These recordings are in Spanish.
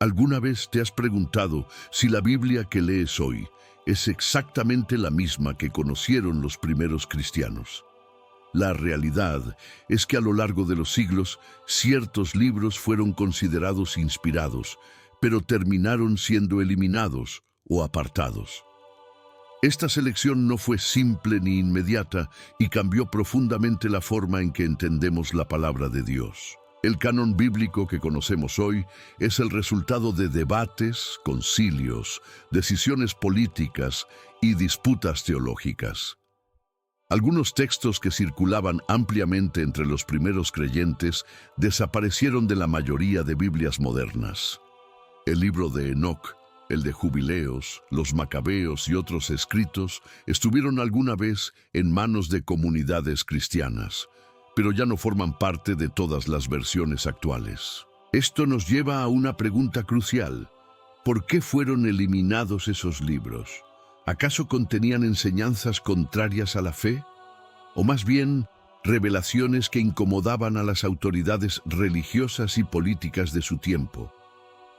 ¿Alguna vez te has preguntado si la Biblia que lees hoy es exactamente la misma que conocieron los primeros cristianos? La realidad es que a lo largo de los siglos, ciertos libros fueron considerados inspirados, pero terminaron siendo eliminados o apartados. Esta selección no fue simple ni inmediata y cambió profundamente la forma en que entendemos la palabra de Dios. El canon bíblico que conocemos hoy es el resultado de debates, concilios, decisiones políticas y disputas teológicas. Algunos textos que circulaban ampliamente entre los primeros creyentes desaparecieron de la mayoría de Biblias modernas. El libro de Enoc, el de Jubileos, los Macabeos y otros escritos estuvieron alguna vez en manos de comunidades cristianas, pero ya no forman parte de todas las versiones actuales. Esto nos lleva a una pregunta crucial. ¿Por qué fueron eliminados esos libros? ¿Acaso contenían enseñanzas contrarias a la fe? ¿O más bien, revelaciones que incomodaban a las autoridades religiosas y políticas de su tiempo?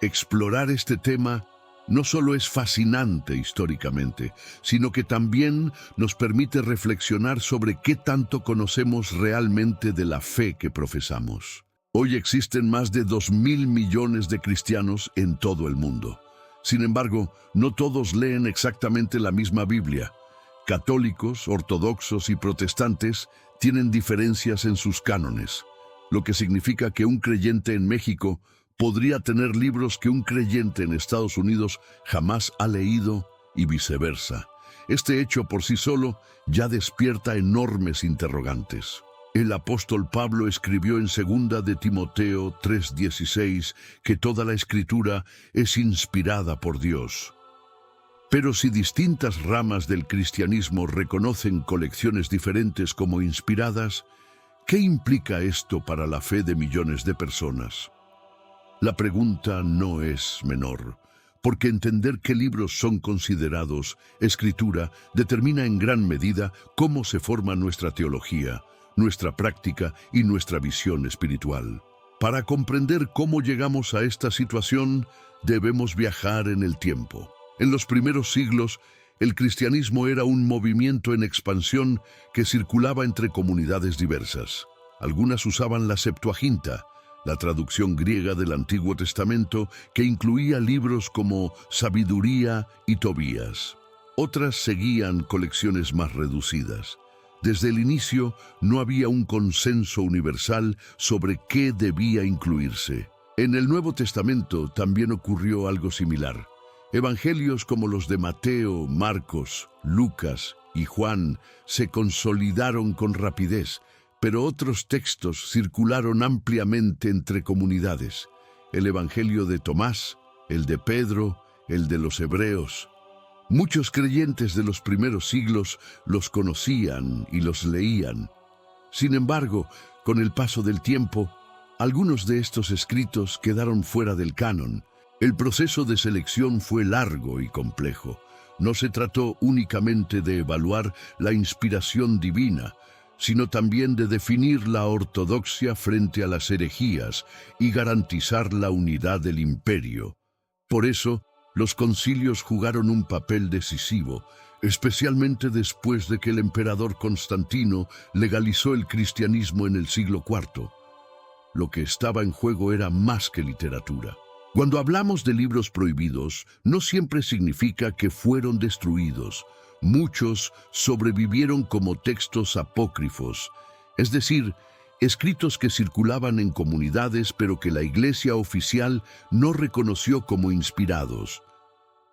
Explorar este tema no solo es fascinante históricamente, sino que también nos permite reflexionar sobre qué tanto conocemos realmente de la fe que profesamos. Hoy existen más de 2.000 millones de cristianos en todo el mundo. Sin embargo, no todos leen exactamente la misma Biblia. Católicos, ortodoxos y protestantes tienen diferencias en sus cánones, lo que significa que un creyente en México podría tener libros que un creyente en Estados Unidos jamás ha leído y viceversa. Este hecho por sí solo ya despierta enormes interrogantes. El apóstol Pablo escribió en 2 de Timoteo 3:16 que toda la Escritura es inspirada por Dios. Pero si distintas ramas del cristianismo reconocen colecciones diferentes como inspiradas, ¿qué implica esto para la fe de millones de personas? La pregunta no es menor, porque entender qué libros son considerados escritura determina en gran medida cómo se forma nuestra teología, nuestra práctica y nuestra visión espiritual. Para comprender cómo llegamos a esta situación, debemos viajar en el tiempo. En los primeros siglos, el cristianismo era un movimiento en expansión que circulaba entre comunidades diversas. Algunas usaban la Septuaginta, la traducción griega del Antiguo Testamento, que incluía libros como Sabiduría y Tobías. Otras seguían colecciones más reducidas. Desde el inicio no había un consenso universal sobre qué debía incluirse. En el Nuevo Testamento también ocurrió algo similar. Evangelios como los de Mateo, Marcos, Lucas y Juan se consolidaron con rapidez, pero otros textos circularon ampliamente entre comunidades. El Evangelio de Tomás, el de Pedro, el de los Hebreos. Muchos creyentes de los primeros siglos los conocían y los leían. Sin embargo, con el paso del tiempo, algunos de estos escritos quedaron fuera del canon. El proceso de selección fue largo y complejo. No se trató únicamente de evaluar la inspiración divina, sino también de definir la ortodoxia frente a las herejías y garantizar la unidad del imperio. Por eso, los concilios jugaron un papel decisivo, especialmente después de que el emperador Constantino legalizó el cristianismo en el siglo IV. Lo que estaba en juego era más que literatura. Cuando hablamos de libros prohibidos, no siempre significa que fueron destruidos. Muchos sobrevivieron como textos apócrifos, es decir, escritos que circulaban en comunidades pero que la Iglesia oficial no reconoció como inspirados.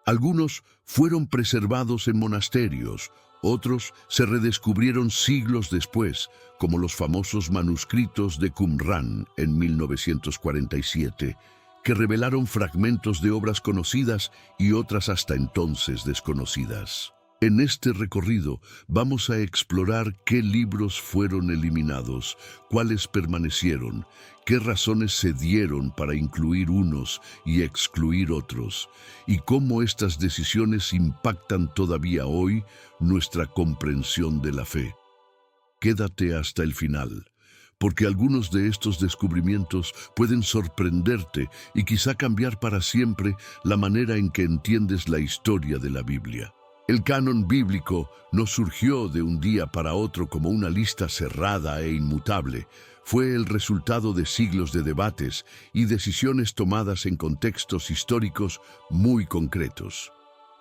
Algunos fueron preservados en monasterios, otros se redescubrieron siglos después, como los famosos manuscritos de Qumrán en 1947, que revelaron fragmentos de obras conocidas y otras hasta entonces desconocidas. En este recorrido vamos a explorar qué libros fueron eliminados, cuáles permanecieron, qué razones se dieron para incluir unos y excluir otros, y cómo estas decisiones impactan todavía hoy nuestra comprensión de la fe. Quédate hasta el final, porque algunos de estos descubrimientos pueden sorprenderte y quizá cambiar para siempre la manera en que entiendes la historia de la Biblia. El canon bíblico no surgió de un día para otro como una lista cerrada e inmutable. Fue el resultado de siglos de debates y decisiones tomadas en contextos históricos muy concretos.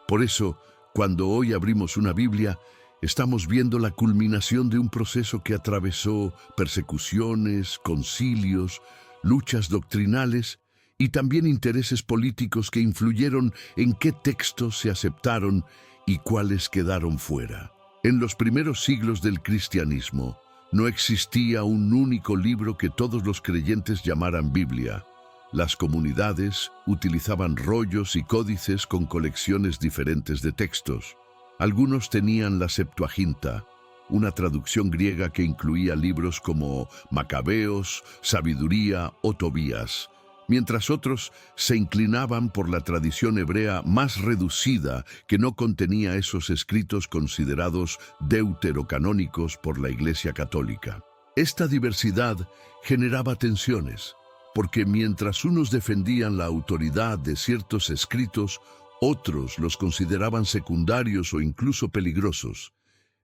Por eso, cuando hoy abrimos una Biblia, estamos viendo la culminación de un proceso que atravesó persecuciones, concilios, luchas doctrinales y también intereses políticos que influyeron en qué textos se aceptaron y cuáles quedaron fuera. En los primeros siglos del cristianismo, no existía un único libro que todos los creyentes llamaran Biblia. Las comunidades utilizaban rollos y códices con colecciones diferentes de textos. Algunos tenían la Septuaginta, una traducción griega que incluía libros como Macabeos, Sabiduría o Tobías, mientras otros se inclinaban por la tradición hebrea más reducida que no contenía esos escritos considerados deuterocanónicos por la Iglesia Católica. Esta diversidad generaba tensiones, porque mientras unos defendían la autoridad de ciertos escritos, otros los consideraban secundarios o incluso peligrosos.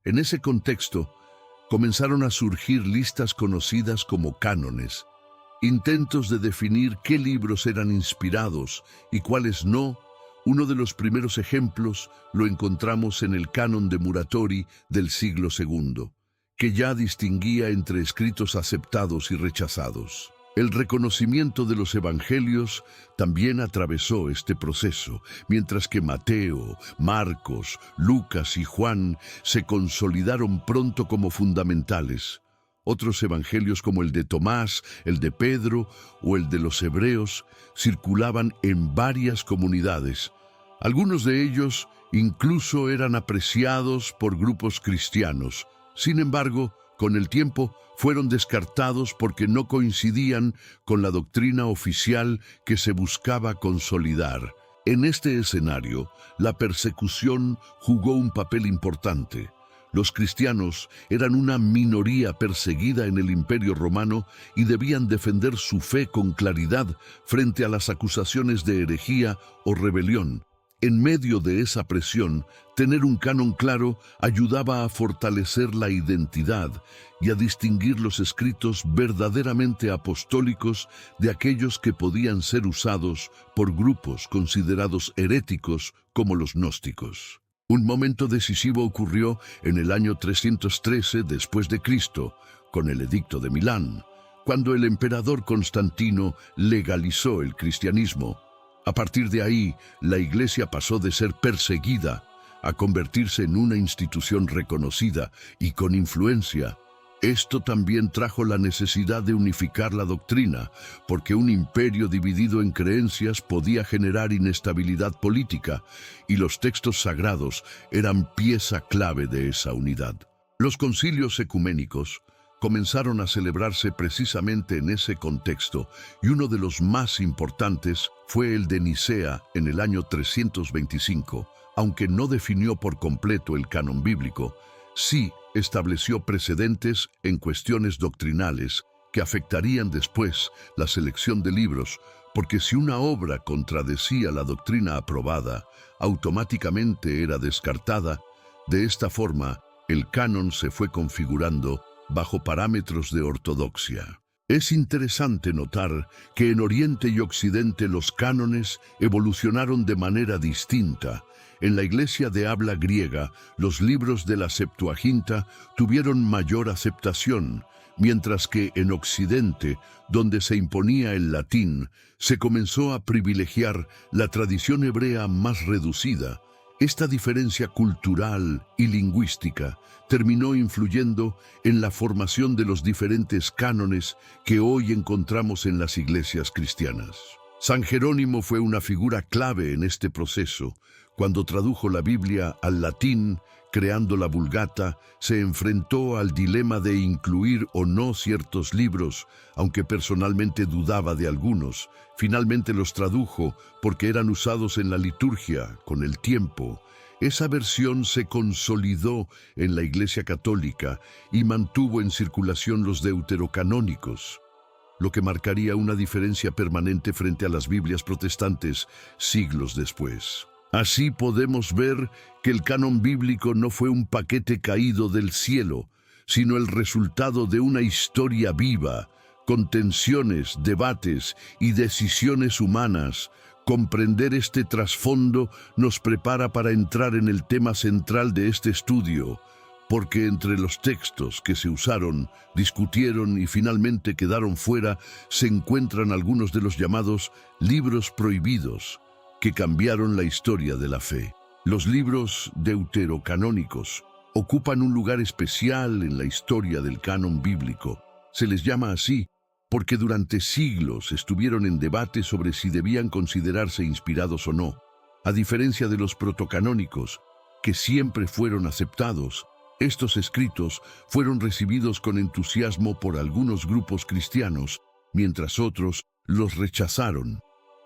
En ese contexto, comenzaron a surgir listas conocidas como cánones, intentos de definir qué libros eran inspirados y cuáles no. Uno de los primeros ejemplos lo encontramos en el Canon de Muratori del siglo II, que ya distinguía entre escritos aceptados y rechazados. El reconocimiento de los evangelios también atravesó este proceso, mientras que Mateo, Marcos, Lucas y Juan se consolidaron pronto como fundamentales. Otros evangelios como el de Tomás, el de Pedro o el de los Hebreos circulaban en varias comunidades. Algunos de ellos incluso eran apreciados por grupos cristianos. Sin embargo, con el tiempo fueron descartados porque no coincidían con la doctrina oficial que se buscaba consolidar. En este escenario, la persecución jugó un papel importante. Los cristianos eran una minoría perseguida en el Imperio Romano y debían defender su fe con claridad frente a las acusaciones de herejía o rebelión. En medio de esa presión, tener un canon claro ayudaba a fortalecer la identidad y a distinguir los escritos verdaderamente apostólicos de aquellos que podían ser usados por grupos considerados heréticos como los gnósticos. Un momento decisivo ocurrió en el año 313 después de Cristo, con el Edicto de Milán, cuando el emperador Constantino legalizó el cristianismo. A partir de ahí, la Iglesia pasó de ser perseguida a convertirse en una institución reconocida y con influencia. Esto también trajo la necesidad de unificar la doctrina, porque un imperio dividido en creencias podía generar inestabilidad política, y los textos sagrados eran pieza clave de esa unidad. Los concilios ecuménicos comenzaron a celebrarse precisamente en ese contexto, y uno de los más importantes fue el de Nicea en el año 325, aunque no definió por completo el canon bíblico, sí estableció precedentes en cuestiones doctrinales que afectarían después la selección de libros, porque si una obra contradecía la doctrina aprobada, automáticamente era descartada. De esta forma, el canon se fue configurando bajo parámetros de ortodoxia. Es interesante notar que en Oriente y Occidente los cánones evolucionaron de manera distinta. En la Iglesia de habla griega, los libros de la Septuaginta tuvieron mayor aceptación, mientras que en Occidente, donde se imponía el latín, se comenzó a privilegiar la tradición hebrea más reducida. Esta diferencia cultural y lingüística terminó influyendo en la formación de los diferentes cánones que hoy encontramos en las iglesias cristianas. San Jerónimo fue una figura clave en este proceso. Cuando tradujo la Biblia al latín, creando la Vulgata, se enfrentó al dilema de incluir o no ciertos libros, aunque personalmente dudaba de algunos. Finalmente los tradujo porque eran usados en la liturgia con el tiempo. Esa versión se consolidó en la Iglesia Católica y mantuvo en circulación los deuterocanónicos, lo que marcaría una diferencia permanente frente a las Biblias protestantes siglos después. Así podemos ver que el canon bíblico no fue un paquete caído del cielo, sino el resultado de una historia viva, con tensiones, debates y decisiones humanas. Comprender este trasfondo nos prepara para entrar en el tema central de este estudio, porque entre los textos que se usaron, discutieron y finalmente quedaron fuera, se encuentran algunos de los llamados libros prohibidos, que cambiaron la historia de la fe. Los libros deuterocanónicos ocupan un lugar especial en la historia del canon bíblico. Se les llama así porque durante siglos estuvieron en debate sobre si debían considerarse inspirados o no. A diferencia de los protocanónicos, que siempre fueron aceptados, estos escritos fueron recibidos con entusiasmo por algunos grupos cristianos, mientras otros los rechazaron.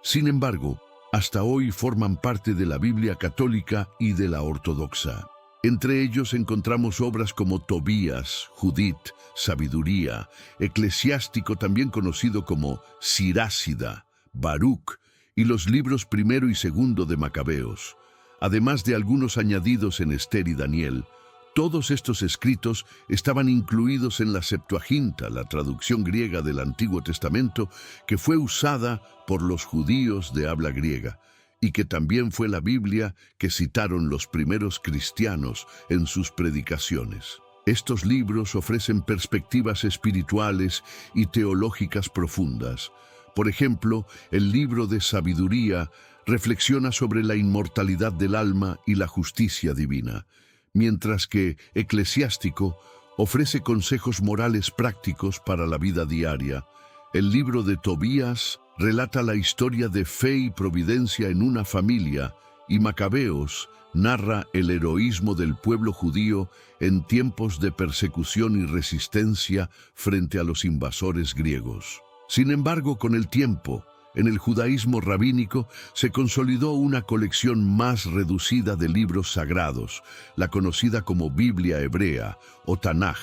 Sin embargo, hasta hoy forman parte de la Biblia católica y de la ortodoxa. Entre ellos encontramos obras como Tobías, Judith, Sabiduría, Eclesiástico, también conocido como Sirásida, Baruch, y los libros primero y segundo de Macabeos, además de algunos añadidos en Esther y Daniel. Todos estos escritos estaban incluidos en la Septuaginta, la traducción griega del Antiguo Testamento, que fue usada por los judíos de habla griega, y que también fue la Biblia que citaron los primeros cristianos en sus predicaciones. Estos libros ofrecen perspectivas espirituales y teológicas profundas. Por ejemplo, el libro de Sabiduría reflexiona sobre la inmortalidad del alma y la justicia divina, mientras que Eclesiástico ofrece consejos morales prácticos para la vida diaria. El libro de Tobías relata la historia de fe y providencia en una familia, y Macabeos narra el heroísmo del pueblo judío en tiempos de persecución y resistencia frente a los invasores griegos. Sin embargo, con el tiempo, en el judaísmo rabínico se consolidó una colección más reducida de libros sagrados, la conocida como Biblia hebrea o Tanaj,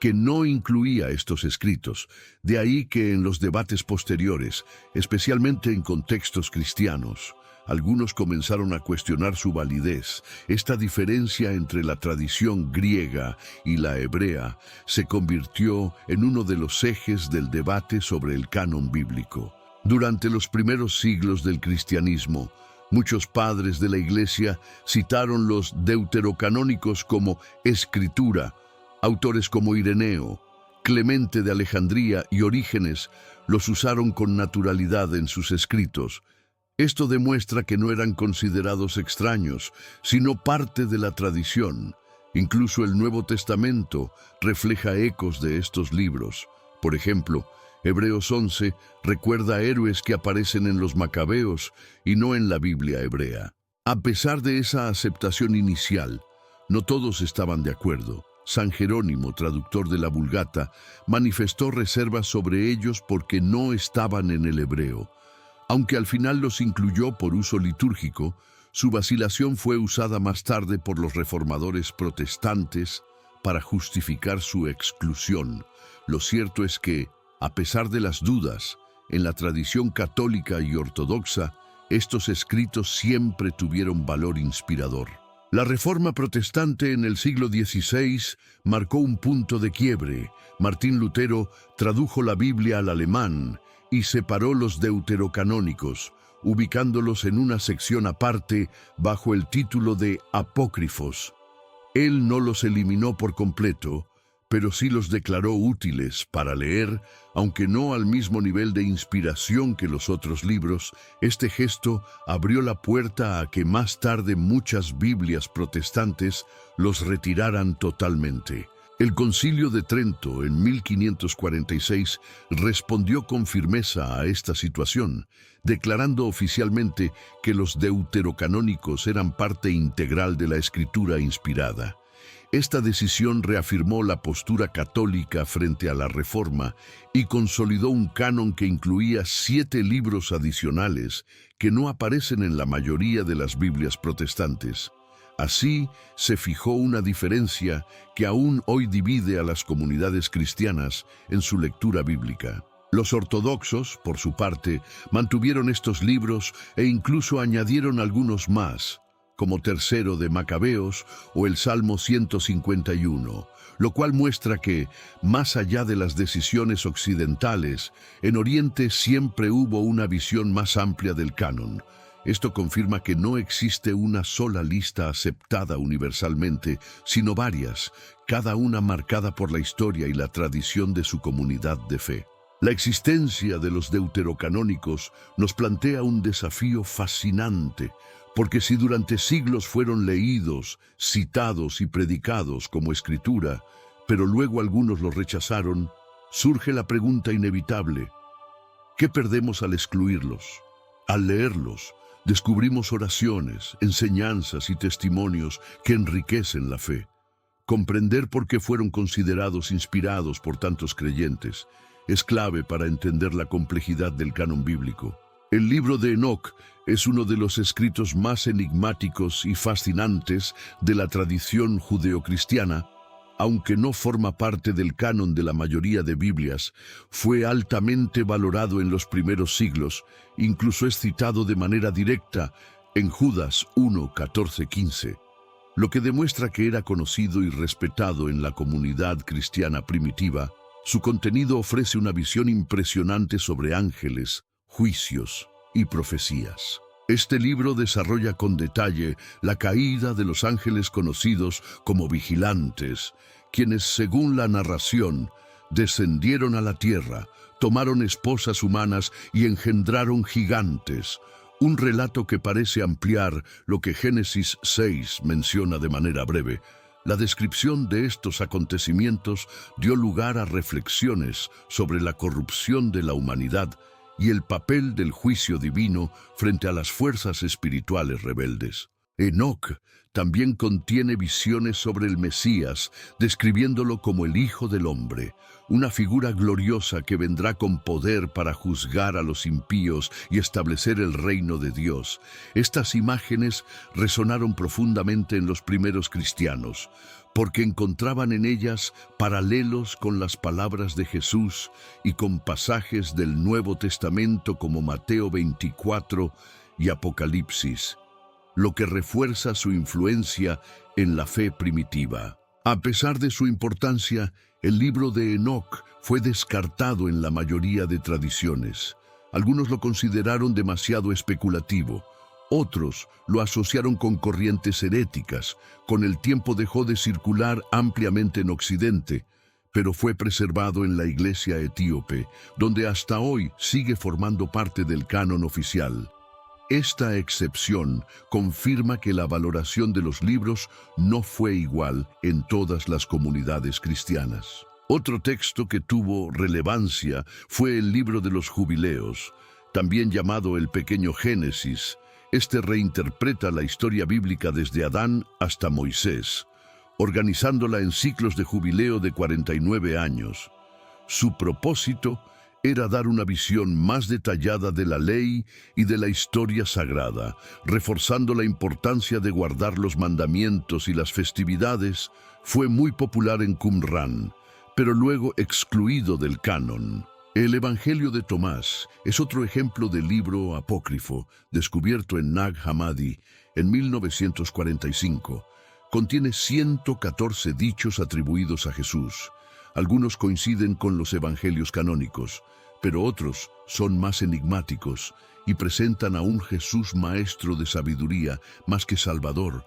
que no incluía estos escritos. De ahí que en los debates posteriores, especialmente en contextos cristianos, algunos comenzaron a cuestionar su validez. Esta diferencia entre la tradición griega y la hebrea se convirtió en uno de los ejes del debate sobre el canon bíblico. Durante los primeros siglos del cristianismo, muchos padres de la Iglesia citaron los deuterocanónicos como escritura. Autores como Ireneo, Clemente de Alejandría y Orígenes los usaron con naturalidad en sus escritos. Esto demuestra que no eran considerados extraños, sino parte de la tradición. Incluso el Nuevo Testamento refleja ecos de estos libros. Por ejemplo, Hebreos 11 recuerda a héroes que aparecen en los Macabeos y no en la Biblia hebrea. A pesar de esa aceptación inicial, no todos estaban de acuerdo. San Jerónimo, traductor de la Vulgata, manifestó reservas sobre ellos porque no estaban en el hebreo. Aunque al final los incluyó por uso litúrgico, su vacilación fue usada más tarde por los reformadores protestantes para justificar su exclusión. Lo cierto es que, a pesar de las dudas, en la tradición católica y ortodoxa, estos escritos siempre tuvieron valor inspirador. La Reforma protestante en el siglo XVI marcó un punto de quiebre. Martín Lutero tradujo la Biblia al alemán y separó los deuterocanónicos, ubicándolos en una sección aparte bajo el título de apócrifos. Él no los eliminó por completo, pero sí los declaró útiles para leer, aunque no al mismo nivel de inspiración que los otros libros. Este gesto abrió la puerta a que más tarde muchas Biblias protestantes los retiraran totalmente. El Concilio de Trento, en 1546, respondió con firmeza a esta situación, declarando oficialmente que los deuterocanónicos eran parte integral de la escritura inspirada. Esta decisión reafirmó la postura católica frente a la Reforma y consolidó un canon que incluía 7 libros adicionales que no aparecen en la mayoría de las Biblias protestantes. Así se fijó una diferencia que aún hoy divide a las comunidades cristianas en su lectura bíblica. Los ortodoxos, por su parte, mantuvieron estos libros e incluso añadieron algunos más, como Tercero de Macabeos o el Salmo 151, lo cual muestra que, más allá de las decisiones occidentales, en Oriente siempre hubo una visión más amplia del canon. Esto confirma que no existe una sola lista aceptada universalmente, sino varias, cada una marcada por la historia y la tradición de su comunidad de fe. La existencia de los deuterocanónicos nos plantea un desafío fascinante, porque si durante siglos fueron leídos, citados y predicados como escritura, pero luego algunos los rechazaron, surge la pregunta inevitable: ¿qué perdemos al excluirlos? Al leerlos, descubrimos oraciones, enseñanzas y testimonios que enriquecen la fe. Comprender por qué fueron considerados inspirados por tantos creyentes es clave para entender la complejidad del canon bíblico. El libro de Enoc es uno de los escritos más enigmáticos y fascinantes de la tradición judeocristiana. Aunque no forma parte del canon de la mayoría de Biblias, fue altamente valorado en los primeros siglos, incluso es citado de manera directa en Judas 1, 14, 15, lo que demuestra que era conocido y respetado en la comunidad cristiana primitiva. Su contenido ofrece una visión impresionante sobre ángeles, juicios y profecías. Este libro desarrolla con detalle la caída de los ángeles conocidos como vigilantes, quienes, según la narración, descendieron a la tierra, tomaron esposas humanas y engendraron gigantes, un relato que parece ampliar lo que Génesis 6 menciona de manera breve. La descripción de estos acontecimientos dio lugar a reflexiones sobre la corrupción de la humanidad y el papel del juicio divino frente a las fuerzas espirituales rebeldes. Enoc también contiene visiones sobre el Mesías, describiéndolo como el Hijo del Hombre, una figura gloriosa que vendrá con poder para juzgar a los impíos y establecer el reino de Dios. Estas imágenes resonaron profundamente en los primeros cristianos, porque encontraban en ellas paralelos con las palabras de Jesús y con pasajes del Nuevo Testamento como Mateo 24 y Apocalipsis, lo que refuerza su influencia en la fe primitiva. A pesar de su importancia, el libro de Enoc fue descartado en la mayoría de tradiciones. Algunos lo consideraron demasiado especulativo. Otros lo asociaron con corrientes heréticas. Con el tiempo dejó de circular ampliamente en Occidente, pero fue preservado en la Iglesia etíope, donde hasta hoy sigue formando parte del canon oficial. Esta excepción confirma que la valoración de los libros no fue igual en todas las comunidades cristianas. Otro texto que tuvo relevancia fue el libro de los Jubileos, también llamado el Pequeño Génesis. Este reinterpreta la historia bíblica desde Adán hasta Moisés, organizándola en ciclos de jubileo de 49 años. Su propósito era dar una visión más detallada de la ley y de la historia sagrada, reforzando la importancia de guardar los mandamientos y las festividades. Fue muy popular en Qumran, pero luego excluido del canon. El Evangelio de Tomás es otro ejemplo de libro apócrifo, descubierto en Nag Hammadi en 1945. Contiene 114 dichos atribuidos a Jesús. Algunos coinciden con los evangelios canónicos, pero otros son más enigmáticos y presentan a un Jesús maestro de sabiduría más que salvador.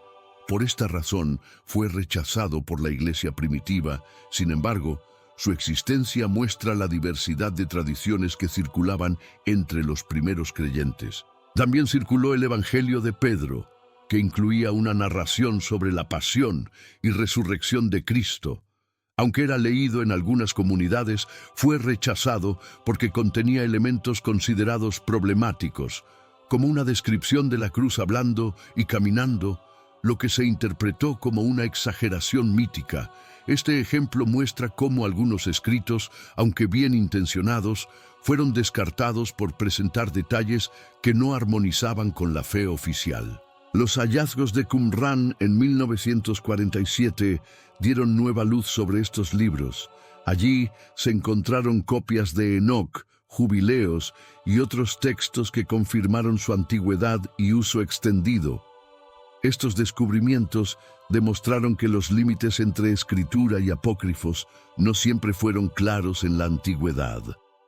Por esta razón fue rechazado por la Iglesia primitiva. Sin embargo, su existencia muestra la diversidad de tradiciones que circulaban entre los primeros creyentes. También circuló el Evangelio de Pedro, que incluía una narración sobre la pasión y resurrección de Cristo. Aunque era leído en algunas comunidades, fue rechazado porque contenía elementos considerados problemáticos, como una descripción de la cruz hablando y caminando, lo que se interpretó como una exageración mítica. Este ejemplo muestra cómo algunos escritos, aunque bien intencionados, fueron descartados por presentar detalles que no armonizaban con la fe oficial. Los hallazgos de Qumran en 1947 dieron nueva luz sobre estos libros. Allí se encontraron copias de Enoc, Jubileos y otros textos que confirmaron su antigüedad y uso extendido. Estos descubrimientos demostraron que los límites entre escritura y apócrifos no siempre fueron claros en la antigüedad.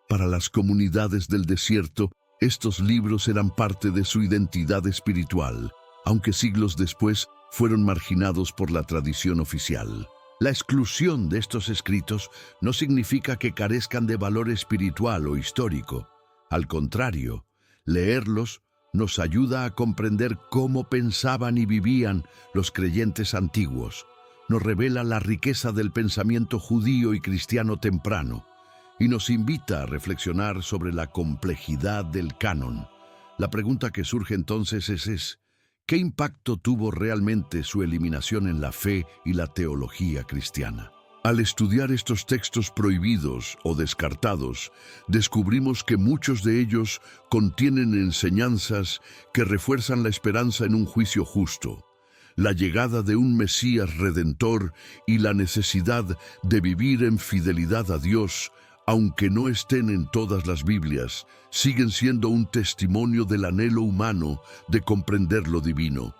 Para las comunidades del desierto, estos libros eran parte de su identidad espiritual, aunque siglos después fueron marginados por la tradición oficial. La exclusión de estos escritos no significa que carezcan de valor espiritual o histórico. Al contrario, leerlos nos ayuda a comprender cómo pensaban y vivían los creyentes antiguos. Nos revela la riqueza del pensamiento judío y cristiano temprano y nos invita a reflexionar sobre la complejidad del canon. La pregunta que surge entonces es ¿qué impacto tuvo realmente su eliminación en la fe y la teología cristiana? Al estudiar estos textos prohibidos o descartados, descubrimos que muchos de ellos contienen enseñanzas que refuerzan la esperanza en un juicio justo, la llegada de un Mesías redentor y la necesidad de vivir en fidelidad a Dios. Aunque no estén en todas las Biblias, siguen siendo un testimonio del anhelo humano de comprender lo divino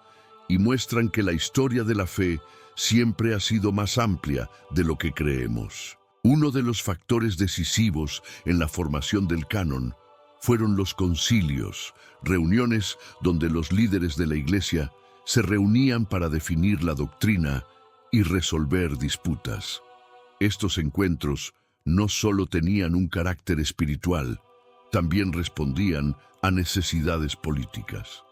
y muestran que la historia de la fe siempre ha sido más amplia de lo que creemos. Uno de los factores decisivos en la formación del canon fueron los concilios, reuniones donde los líderes de la Iglesia se reunían para definir la doctrina y resolver disputas. Estos encuentros no solo tenían un carácter espiritual, también respondían a necesidades políticas.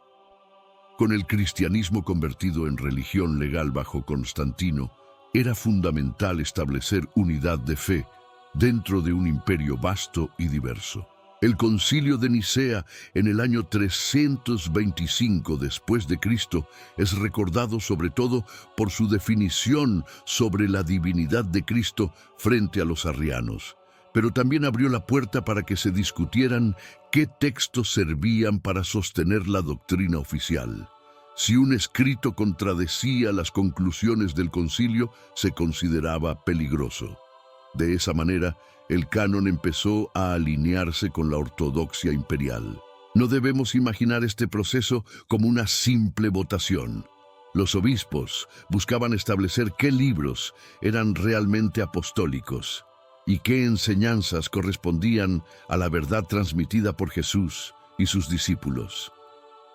Con el cristianismo convertido en religión legal bajo Constantino, era fundamental establecer unidad de fe dentro de un imperio vasto y diverso. El Concilio de Nicea en el año 325 después de Cristo es recordado sobre todo por su definición sobre la divinidad de Cristo frente a los arrianos, pero también abrió la puerta para que se discutieran qué textos servían para sostener la doctrina oficial. Si un escrito contradecía las conclusiones del concilio, se consideraba peligroso. De esa manera, el canon empezó a alinearse con la ortodoxia imperial. No debemos imaginar este proceso como una simple votación. Los obispos buscaban establecer qué libros eran realmente apostólicos y qué enseñanzas correspondían a la verdad transmitida por Jesús y sus discípulos.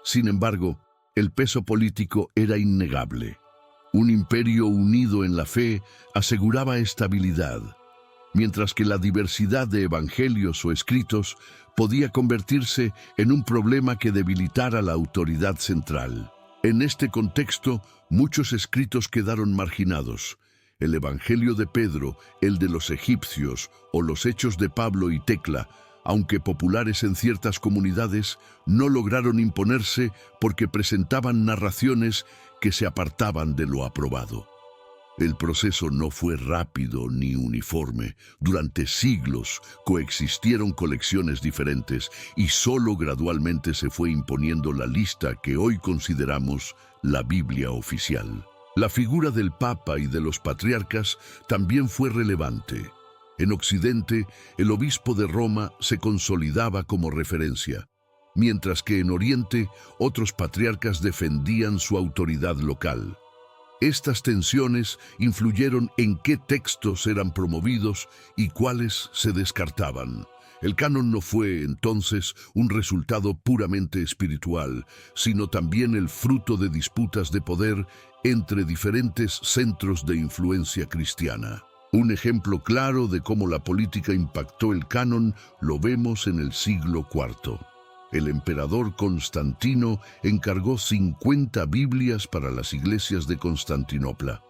Sin embargo, el peso político era innegable. Un imperio unido en la fe aseguraba estabilidad, mientras que la diversidad de evangelios o escritos podía convertirse en un problema que debilitara la autoridad central. En este contexto, muchos escritos quedaron marginados. El Evangelio de Pedro, el de los egipcios o los Hechos de Pablo y Tecla, aunque populares en ciertas comunidades, no lograron imponerse porque presentaban narraciones que se apartaban de lo aprobado. El proceso no fue rápido ni uniforme. Durante siglos coexistieron colecciones diferentes y solo gradualmente se fue imponiendo la lista que hoy consideramos la Biblia oficial. La figura del Papa y de los patriarcas también fue relevante. En Occidente, el obispo de Roma se consolidaba como referencia, mientras que en Oriente otros patriarcas defendían su autoridad local. Estas tensiones influyeron en qué textos eran promovidos y cuáles se descartaban. El canon no fue, entonces, un resultado puramente espiritual, sino también el fruto de disputas de poder entre diferentes centros de influencia cristiana. Un ejemplo claro de cómo la política impactó el canon lo vemos en el siglo IV. El emperador Constantino encargó 50 Biblias para las iglesias de Constantinopla.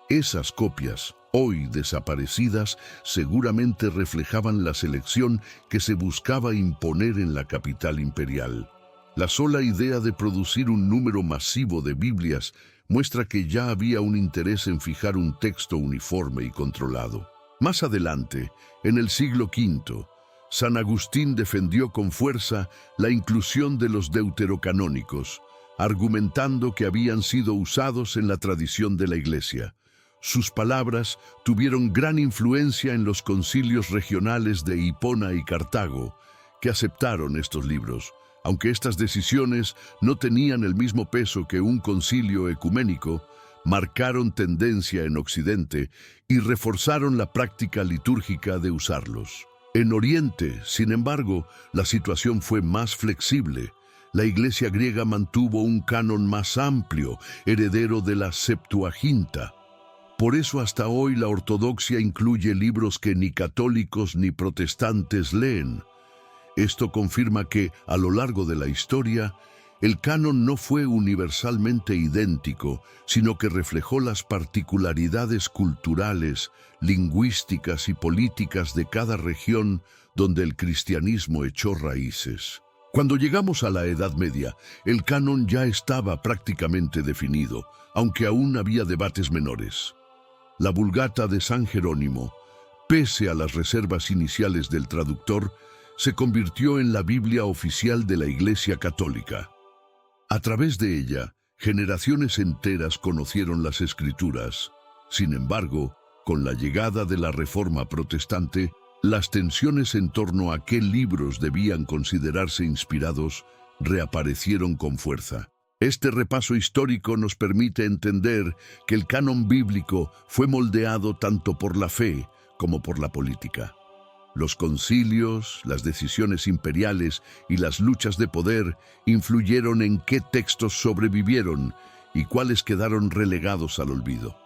Esas copias, hoy desaparecidas, seguramente reflejaban la selección que se buscaba imponer en la capital imperial. La sola idea de producir un número masivo de Biblias muestra que ya había un interés en fijar un texto uniforme y controlado. Más adelante, en el siglo V, San Agustín defendió con fuerza la inclusión de los deuterocanónicos, argumentando que habían sido usados en la tradición de la Iglesia. Sus palabras tuvieron gran influencia en los concilios regionales de Hipona y Cartago, que aceptaron estos libros, aunque estas decisiones no tenían el mismo peso que un concilio ecuménico. Marcaron tendencia en Occidente y reforzaron la práctica litúrgica de usarlos. En Oriente, sin embargo, la situación fue más flexible. La Iglesia griega mantuvo un canon más amplio, heredero de la Septuaginta. Por eso hasta hoy la ortodoxia incluye libros que ni católicos ni protestantes leen. Esto confirma que, a lo largo de la historia, el canon no fue universalmente idéntico, sino que reflejó las particularidades culturales, lingüísticas y políticas de cada región donde el cristianismo echó raíces. Cuando llegamos a la Edad Media, el canon ya estaba prácticamente definido, aunque aún había debates menores. La Vulgata de San Jerónimo, pese a las reservas iniciales del traductor, se convirtió en la Biblia oficial de la Iglesia Católica. A través de ella, generaciones enteras conocieron las Escrituras. Sin embargo, con la llegada de la Reforma Protestante, las tensiones en torno a qué libros debían considerarse inspirados reaparecieron con fuerza. Este repaso histórico nos permite entender que el canon bíblico fue moldeado tanto por la fe como por la política. Los concilios, las decisiones imperiales y las luchas de poder influyeron en qué textos sobrevivieron y cuáles quedaron relegados al olvido.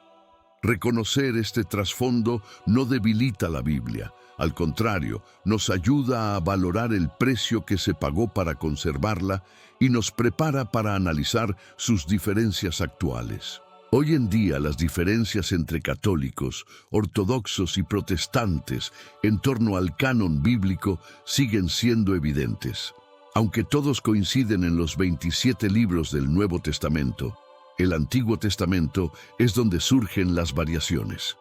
Reconocer este trasfondo no debilita la Biblia, al contrario, nos ayuda a valorar el precio que se pagó para conservarla y nos prepara para analizar sus diferencias actuales. Hoy en día las diferencias entre católicos, ortodoxos y protestantes en torno al canon bíblico siguen siendo evidentes. Aunque todos coinciden en los 27 libros del Nuevo Testamento, el Antiguo Testamento es donde surgen las variaciones.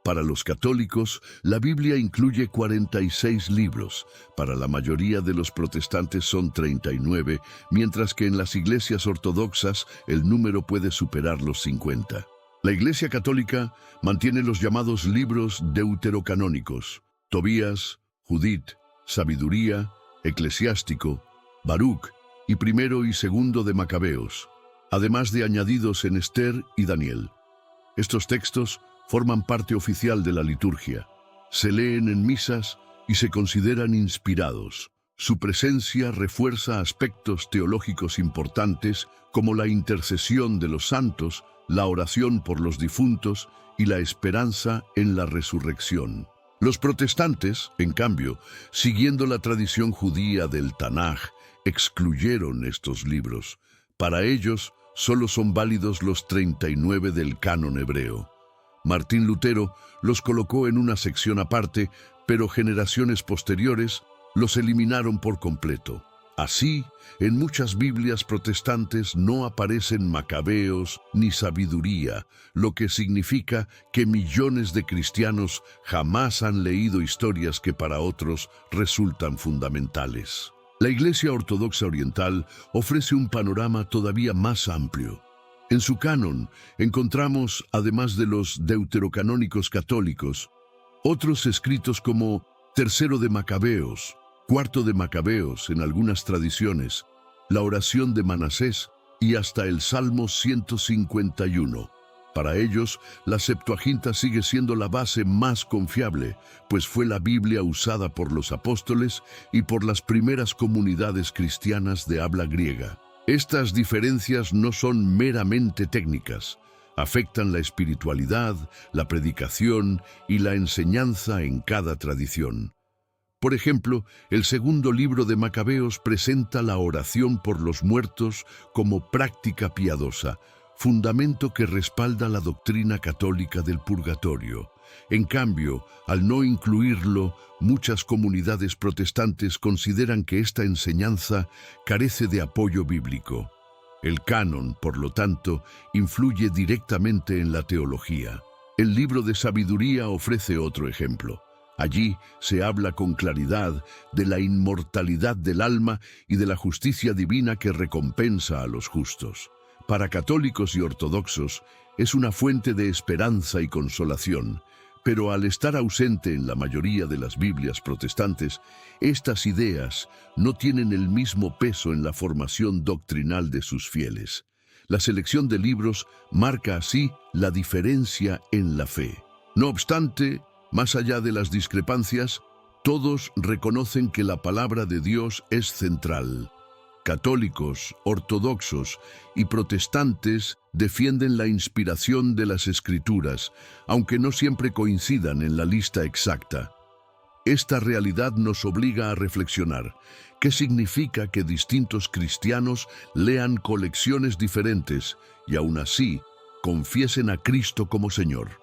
Para los católicos, la Biblia incluye 46 libros. Para la mayoría de los protestantes son 39, mientras que en las iglesias ortodoxas el número puede superar los 50. La Iglesia Católica mantiene los llamados libros deuterocanónicos: Tobías, Judith, Sabiduría, Eclesiástico, Baruch y Primero y Segundo de Macabeos, además de añadidos en Esther y Daniel. Estos textos forman parte oficial de la liturgia, se leen en misas y se consideran inspirados. Su presencia refuerza aspectos teológicos importantes como la intercesión de los santos, la oración por los difuntos y la esperanza en la resurrección. Los protestantes, en cambio, siguiendo la tradición judía del Tanaj, excluyeron estos libros. Para ellos, solo son válidos los 39 del canon hebreo. Martín Lutero los colocó en una sección aparte, pero generaciones posteriores los eliminaron por completo. Así, en muchas Biblias protestantes no aparecen Macabeos ni Sabiduría, lo que significa que millones de cristianos jamás han leído historias que para otros resultan fundamentales. La Iglesia Ortodoxa Oriental ofrece un panorama todavía más amplio. En su canon encontramos, además de los deuterocanónicos católicos, otros escritos como Tercero de Macabeos, Cuarto de Macabeos en algunas tradiciones, la oración de Manasés y hasta el Salmo 151. Para ellos, la Septuaginta sigue siendo la base más confiable, pues fue la Biblia usada por los apóstoles y por las primeras comunidades cristianas de habla griega. Estas diferencias no son meramente técnicas, afectan la espiritualidad, la predicación y la enseñanza en cada tradición. Por ejemplo, el segundo libro de Macabeos presenta la oración por los muertos como práctica piadosa, fundamento que respalda la doctrina católica del purgatorio. En cambio, al no incluirlo, muchas comunidades protestantes consideran que esta enseñanza carece de apoyo bíblico. El canon, por lo tanto, influye directamente en la teología. El libro de Sabiduría ofrece otro ejemplo. Allí se habla con claridad de la inmortalidad del alma y de la justicia divina que recompensa a los justos. Para católicos y ortodoxos es una fuente de esperanza y consolación, pero al estar ausente en la mayoría de las Biblias protestantes, estas ideas no tienen el mismo peso en la formación doctrinal de sus fieles. La selección de libros marca así la diferencia en la fe. No obstante, más allá de las discrepancias, todos reconocen que la palabra de Dios es central. Católicos, ortodoxos y protestantes defienden la inspiración de las Escrituras, aunque no siempre coincidan en la lista exacta. Esta realidad nos obliga a reflexionar. ¿Qué significa que distintos cristianos lean colecciones diferentes y aún así confiesen a Cristo como Señor?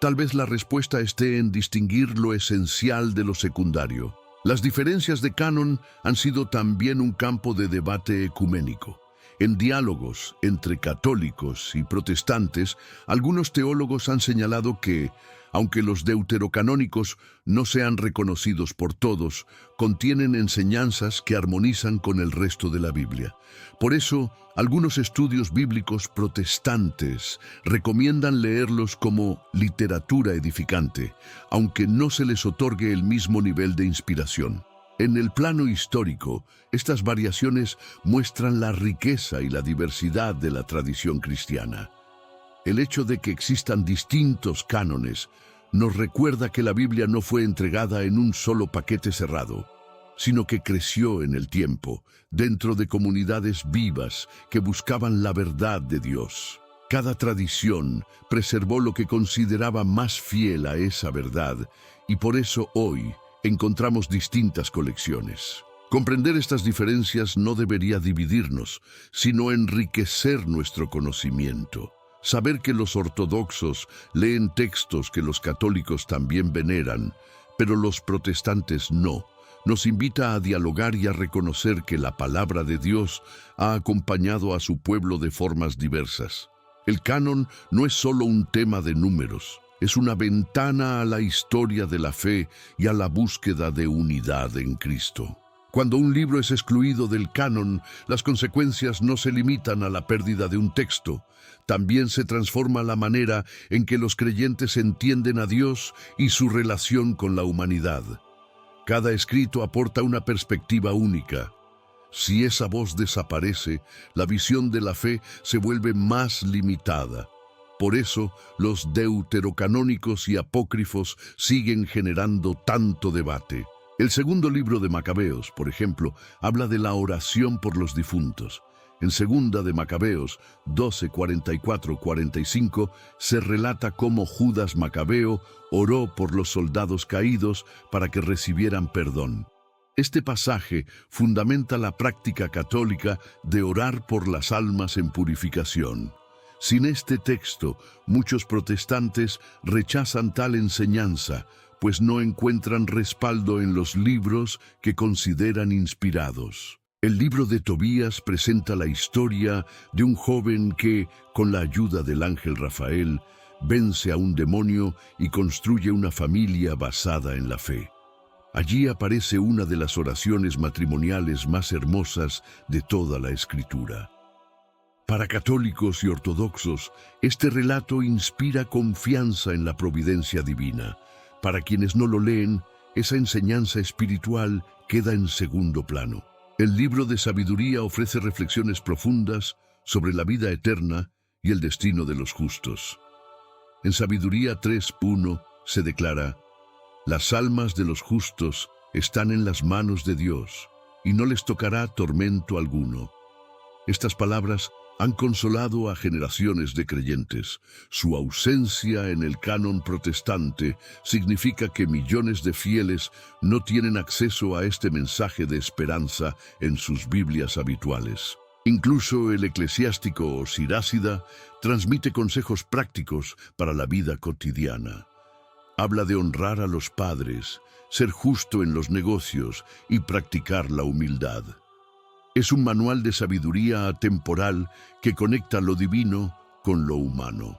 Tal vez la respuesta esté en distinguir lo esencial de lo secundario. Las diferencias de canon han sido también un campo de debate ecuménico. En diálogos entre católicos y protestantes, algunos teólogos han señalado que, aunque los deuterocanónicos no sean reconocidos por todos, contienen enseñanzas que armonizan con el resto de la Biblia. Por eso, algunos estudios bíblicos protestantes recomiendan leerlos como literatura edificante, aunque no se les otorgue el mismo nivel de inspiración. En el plano histórico, estas variaciones muestran la riqueza y la diversidad de la tradición cristiana. El hecho de que existan distintos cánones nos recuerda que la Biblia no fue entregada en un solo paquete cerrado, sino que creció en el tiempo, dentro de comunidades vivas que buscaban la verdad de Dios. Cada tradición preservó lo que consideraba más fiel a esa verdad, y por eso hoy encontramos distintas colecciones. Comprender estas diferencias no debería dividirnos, sino enriquecer nuestro conocimiento. Saber que los ortodoxos leen textos que los católicos también veneran, pero los protestantes no, nos invita a dialogar y a reconocer que la palabra de Dios ha acompañado a su pueblo de formas diversas. El canon no es solo un tema de números, es una ventana a la historia de la fe y a la búsqueda de unidad en Cristo. Cuando un libro es excluido del canon, las consecuencias no se limitan a la pérdida de un texto. También se transforma la manera en que los creyentes entienden a Dios y su relación con la humanidad. Cada escrito aporta una perspectiva única. Si esa voz desaparece, la visión de la fe se vuelve más limitada. Por eso, los deuterocanónicos y apócrifos siguen generando tanto debate. El segundo libro de Macabeos, por ejemplo, habla de la oración por los difuntos. En segunda de Macabeos 12:44-45 se relata cómo Judas Macabeo oró por los soldados caídos para que recibieran perdón. Este pasaje fundamenta la práctica católica de orar por las almas en purificación. Sin este texto, muchos protestantes rechazan tal enseñanza, pues no encuentran respaldo en los libros que consideran inspirados. El libro de Tobías presenta la historia de un joven que, con la ayuda del ángel Rafael, vence a un demonio y construye una familia basada en la fe. Allí aparece una de las oraciones matrimoniales más hermosas de toda la Escritura. Para católicos y ortodoxos, este relato inspira confianza en la providencia divina. Para quienes no lo leen, esa enseñanza espiritual queda en segundo plano. El libro de sabiduría ofrece reflexiones profundas sobre la vida eterna y el destino de los justos. En Sabiduría 3:1 se declara: «Las almas de los justos están en las manos de Dios, y no les tocará tormento alguno». Estas palabras han consolado a generaciones de creyentes. Su ausencia en el canon protestante significa que millones de fieles no tienen acceso a este mensaje de esperanza en sus Biblias habituales. Incluso el eclesiástico Sirásida transmite consejos prácticos para la vida cotidiana. Habla de honrar a los padres, ser justo en los negocios y practicar la humildad. Es un manual de sabiduría atemporal que conecta lo divino con lo humano.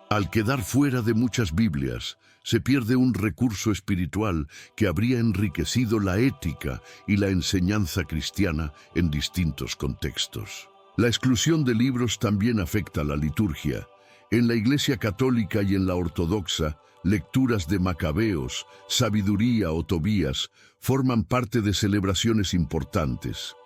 Al quedar fuera de muchas Biblias, se pierde un recurso espiritual que habría enriquecido la ética y la enseñanza cristiana en distintos contextos. La exclusión de libros también afecta a la liturgia. En la Iglesia católica y en la ortodoxa, lecturas de Macabeos, Sabiduría o Tobías forman parte de celebraciones importantes.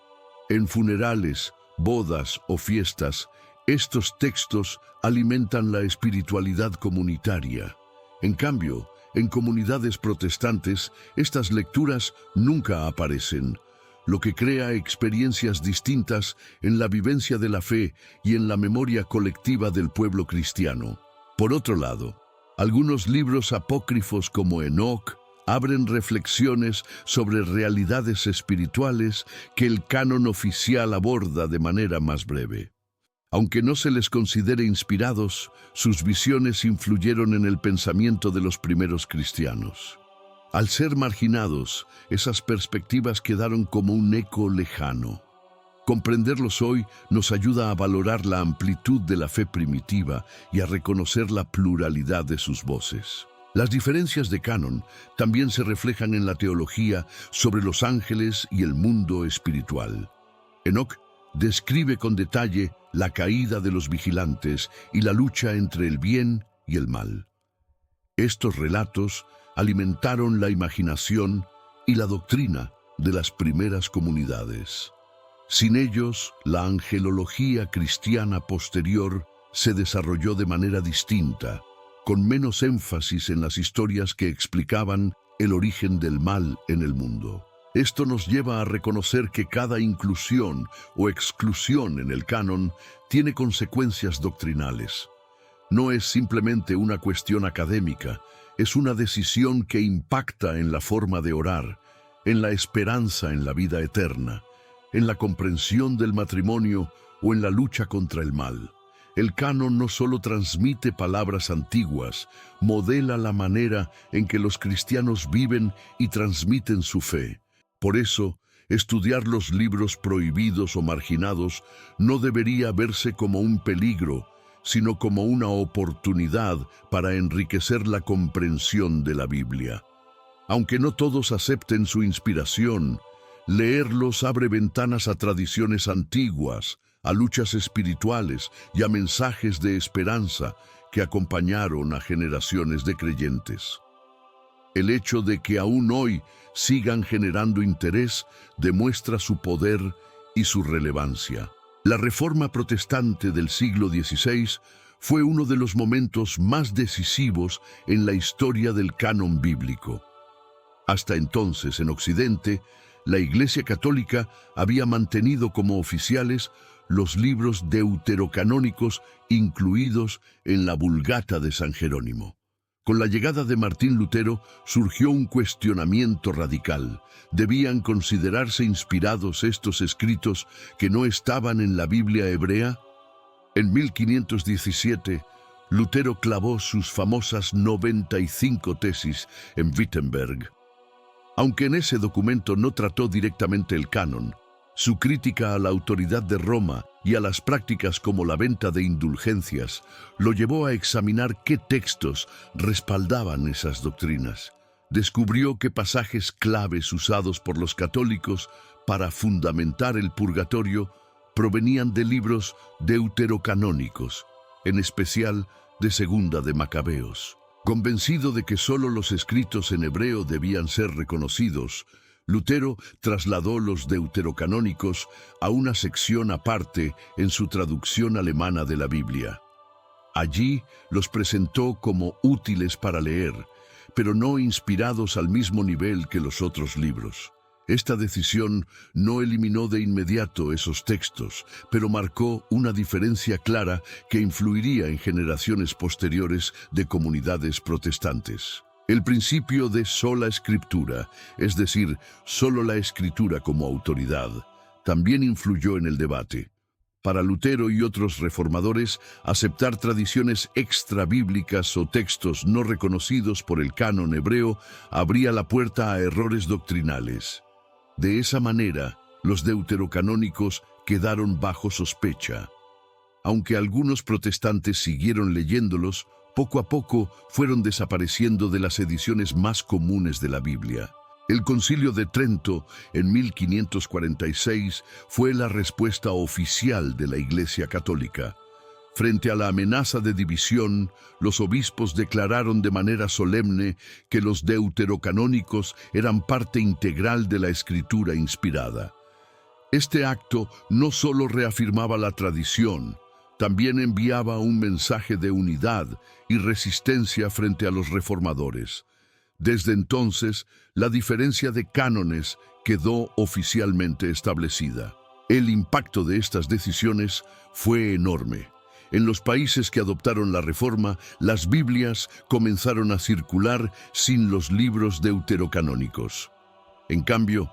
En funerales, bodas o fiestas, estos textos alimentan la espiritualidad comunitaria. En cambio, en comunidades protestantes, estas lecturas nunca aparecen, lo que crea experiencias distintas en la vivencia de la fe y en la memoria colectiva del pueblo cristiano. Por otro lado, algunos libros apócrifos como Enoc abren reflexiones sobre realidades espirituales que el canon oficial aborda de manera más breve. Aunque no se les considere inspirados, sus visiones influyeron en el pensamiento de los primeros cristianos. Al ser marginados, esas perspectivas quedaron como un eco lejano. Comprenderlos hoy nos ayuda a valorar la amplitud de la fe primitiva y a reconocer la pluralidad de sus voces. Las diferencias de canon también se reflejan en la teología sobre los ángeles y el mundo espiritual. Enoc describe con detalle la caída de los vigilantes y la lucha entre el bien y el mal. Estos relatos alimentaron la imaginación y la doctrina de las primeras comunidades. Sin ellos, la angelología cristiana posterior se desarrolló de manera distinta, con menos énfasis en las historias que explicaban el origen del mal en el mundo. Esto nos lleva a reconocer que cada inclusión o exclusión en el canon tiene consecuencias doctrinales. No es simplemente una cuestión académica, es una decisión que impacta en la forma de orar, en la esperanza en la vida eterna, en la comprensión del matrimonio o en la lucha contra el mal. El canon no solo transmite palabras antiguas, modela la manera en que los cristianos viven y transmiten su fe. Por eso, estudiar los libros prohibidos o marginados no debería verse como un peligro, sino como una oportunidad para enriquecer la comprensión de la Biblia. Aunque no todos acepten su inspiración, leerlos abre ventanas a tradiciones antiguas, a luchas espirituales y a mensajes de esperanza que acompañaron a generaciones de creyentes. El hecho de que aún hoy sigan generando interés demuestra su poder y su relevancia. La Reforma Protestante del siglo XVI fue uno de los momentos más decisivos en la historia del canon bíblico. Hasta entonces, en Occidente, la Iglesia Católica había mantenido como oficiales los libros deuterocanónicos incluidos en la Vulgata de San Jerónimo. Con la llegada de Martín Lutero surgió un cuestionamiento radical. ¿Debían considerarse inspirados estos escritos que no estaban en la Biblia hebrea? En 1517, Lutero clavó sus famosas 95 tesis en Wittenberg. Aunque en ese documento no trató directamente el canon, su crítica a la autoridad de Roma y a las prácticas como la venta de indulgencias lo llevó a examinar qué textos respaldaban esas doctrinas. Descubrió que pasajes claves usados por los católicos para fundamentar el purgatorio provenían de libros deuterocanónicos, en especial de Segunda de Macabeos. Convencido de que solo los escritos en hebreo debían ser reconocidos, Lutero trasladó los deuterocanónicos a una sección aparte en su traducción alemana de la Biblia. Allí los presentó como útiles para leer, pero no inspirados al mismo nivel que los otros libros. Esta decisión no eliminó de inmediato esos textos, pero marcó una diferencia clara que influiría en generaciones posteriores de comunidades protestantes. El principio de sola escritura, es decir, solo la escritura como autoridad, también influyó en el debate. Para Lutero y otros reformadores, aceptar tradiciones extrabíblicas o textos no reconocidos por el canon hebreo abría la puerta a errores doctrinales. De esa manera, los deuterocanónicos quedaron bajo sospecha. Aunque algunos protestantes siguieron leyéndolos, poco a poco fueron desapareciendo de las ediciones más comunes de la Biblia. El Concilio de Trento, en 1546, fue la respuesta oficial de la Iglesia Católica. Frente a la amenaza de división, los obispos declararon de manera solemne que los deuterocanónicos eran parte integral de la Escritura inspirada. Este acto no solo reafirmaba la tradición, también enviaba un mensaje de unidad y resistencia frente a los reformadores. Desde entonces, la diferencia de cánones quedó oficialmente establecida. El impacto de estas decisiones fue enorme. En los países que adoptaron la Reforma, las Biblias comenzaron a circular sin los libros deuterocanónicos. En cambio,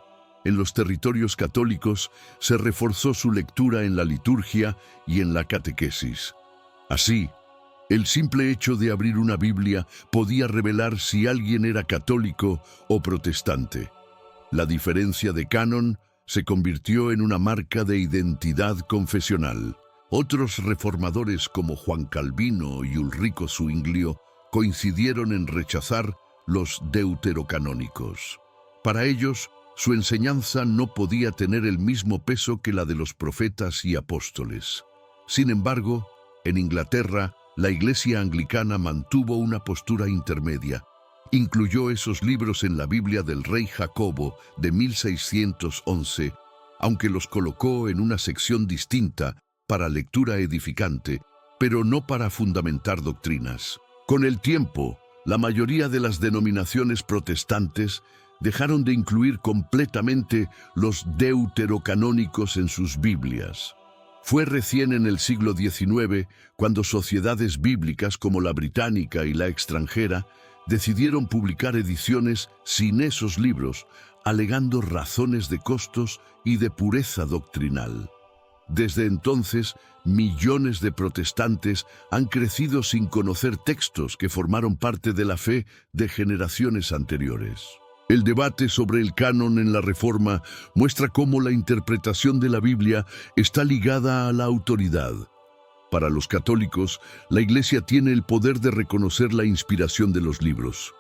en los territorios católicos se reforzó su lectura en la liturgia y en la catequesis. Así, el simple hecho de abrir una Biblia podía revelar si alguien era católico o protestante. La diferencia de canon se convirtió en una marca de identidad confesional. Otros reformadores como Juan Calvino y Ulrico Zwinglio coincidieron en rechazar los deuterocanónicos. Para ellos, su enseñanza no podía tener el mismo peso que la de los profetas y apóstoles. Sin embargo, en Inglaterra, la Iglesia anglicana mantuvo una postura intermedia. Incluyó esos libros en la Biblia del rey Jacobo de 1611, aunque los colocó en una sección distinta para lectura edificante, pero no para fundamentar doctrinas. Con el tiempo, la mayoría de las denominaciones protestantes dejaron de incluir completamente los deuterocanónicos en sus Biblias. Fue recién en el siglo XIX cuando sociedades bíblicas como la británica y la extranjera decidieron publicar ediciones sin esos libros, alegando razones de costos y de pureza doctrinal. Desde entonces, millones de protestantes han crecido sin conocer textos que formaron parte de la fe de generaciones anteriores. El debate sobre el canon en la Reforma muestra cómo la interpretación de la Biblia está ligada a la autoridad. Para los católicos, la Iglesia tiene el poder de reconocer la inspiración de los libros.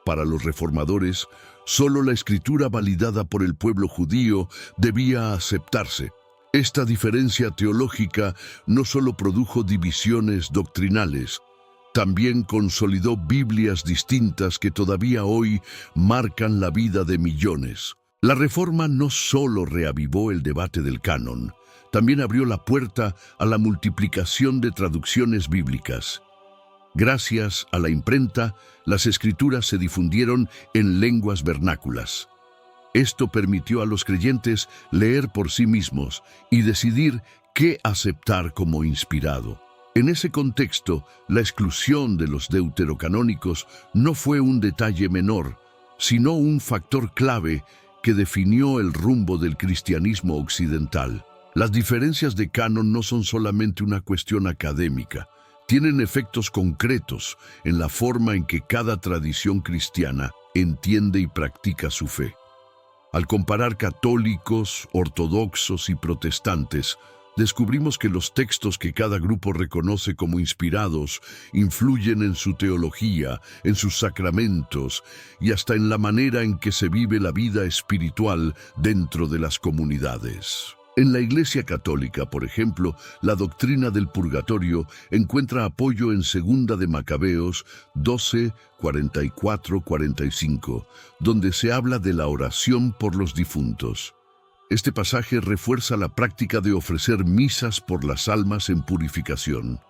Para los reformadores, solo la escritura validada por el pueblo judío debía aceptarse. Esta diferencia teológica no solo produjo divisiones doctrinales, también consolidó Biblias distintas que todavía hoy marcan la vida de millones. La Reforma no solo reavivó el debate del canon, también abrió la puerta a la multiplicación de traducciones bíblicas. Gracias a la imprenta, las escrituras se difundieron en lenguas vernáculas. Esto permitió a los creyentes leer por sí mismos y decidir qué aceptar como inspirado. En ese contexto, la exclusión de los deuterocanónicos no fue un detalle menor, sino un factor clave que definió el rumbo del cristianismo occidental. Las diferencias de canon no son solamente una cuestión académica, tienen efectos concretos en la forma en que cada tradición cristiana entiende y practica su fe. Al comparar católicos, ortodoxos y protestantes, descubrimos que los textos que cada grupo reconoce como inspirados influyen en su teología, en sus sacramentos y hasta en la manera en que se vive la vida espiritual dentro de las comunidades. En la Iglesia Católica, por ejemplo, la doctrina del purgatorio encuentra apoyo en 2 de Macabeos 12, 44-45, donde se habla de la oración por los difuntos. Este pasaje refuerza la práctica de ofrecer misas por las almas en purificación.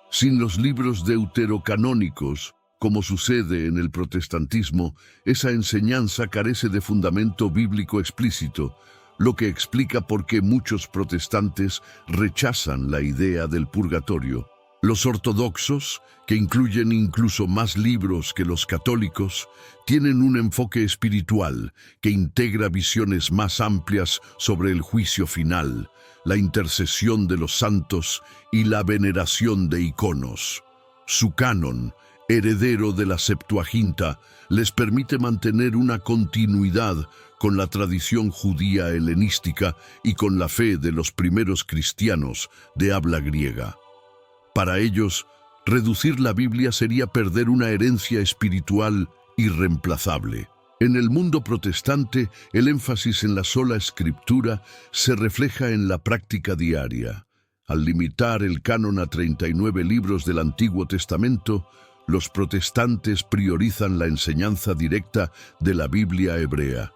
Sin los libros deuterocanónicos, como sucede en el protestantismo, esa enseñanza carece de fundamento bíblico explícito, lo que explica por qué muchos protestantes rechazan la idea del purgatorio. Los ortodoxos, que incluyen incluso más libros que los católicos, tienen un enfoque espiritual que integra visiones más amplias sobre el juicio final, la intercesión de los santos y la veneración de iconos. Su canon, heredero de la Septuaginta, les permite mantener una continuidad con la tradición judía helenística y con la fe de los primeros cristianos de habla griega. Para ellos, Reducir la Biblia sería perder una herencia espiritual irreemplazable. En el mundo protestante, el énfasis en la sola escritura se refleja en la práctica diaria. Al limitar el canon a 39 libros del Antiguo Testamento, los protestantes priorizan la enseñanza directa de la Biblia hebrea.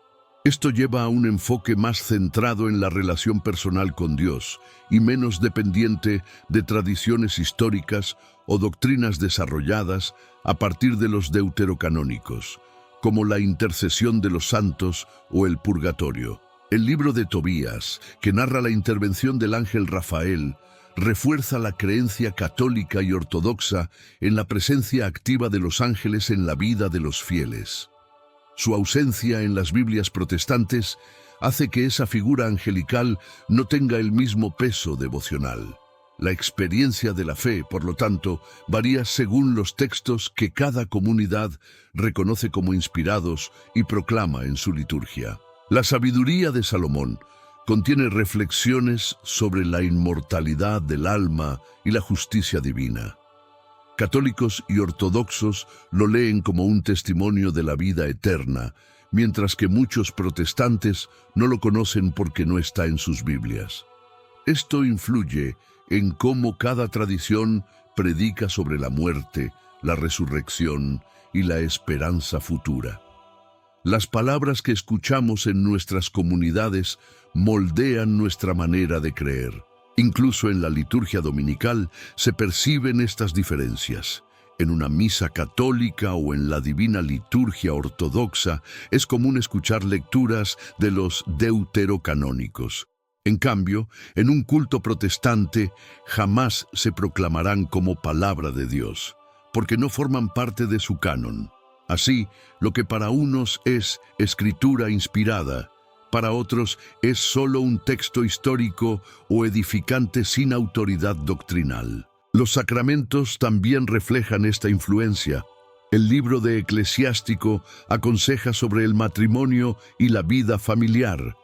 Esto lleva a un enfoque más centrado en la relación personal con Dios y menos dependiente de tradiciones históricas o doctrinas desarrolladas a partir de los deuterocanónicos, como la intercesión de los santos o el purgatorio. El libro de Tobías, que narra la intervención del ángel Rafael, refuerza la creencia católica y ortodoxa en la presencia activa de los ángeles en la vida de los fieles. Su ausencia en las Biblias protestantes hace que esa figura angelical no tenga el mismo peso devocional. La experiencia de la fe, por lo tanto, varía según los textos que cada comunidad reconoce como inspirados y proclama en su liturgia. La sabiduría de Salomón contiene reflexiones sobre la inmortalidad del alma y la justicia divina. Católicos y ortodoxos lo leen como un testimonio de la vida eterna, mientras que muchos protestantes no lo conocen porque no está en sus Biblias. Esto influye en cómo cada tradición predica sobre la muerte, la resurrección y la esperanza futura. Las palabras que escuchamos en nuestras comunidades moldean nuestra manera de creer. Incluso en la liturgia dominical se perciben estas diferencias. En una misa católica o en la divina liturgia ortodoxa es común escuchar lecturas de los deuterocanónicos. En cambio, en un culto protestante jamás se proclamarán como palabra de Dios, porque no forman parte de su canon. Así, lo que para unos es escritura inspirada, para otros es solo un texto histórico o edificante sin autoridad doctrinal. Los sacramentos también reflejan esta influencia. El libro de Eclesiástico aconseja sobre el matrimonio y la vida familiar,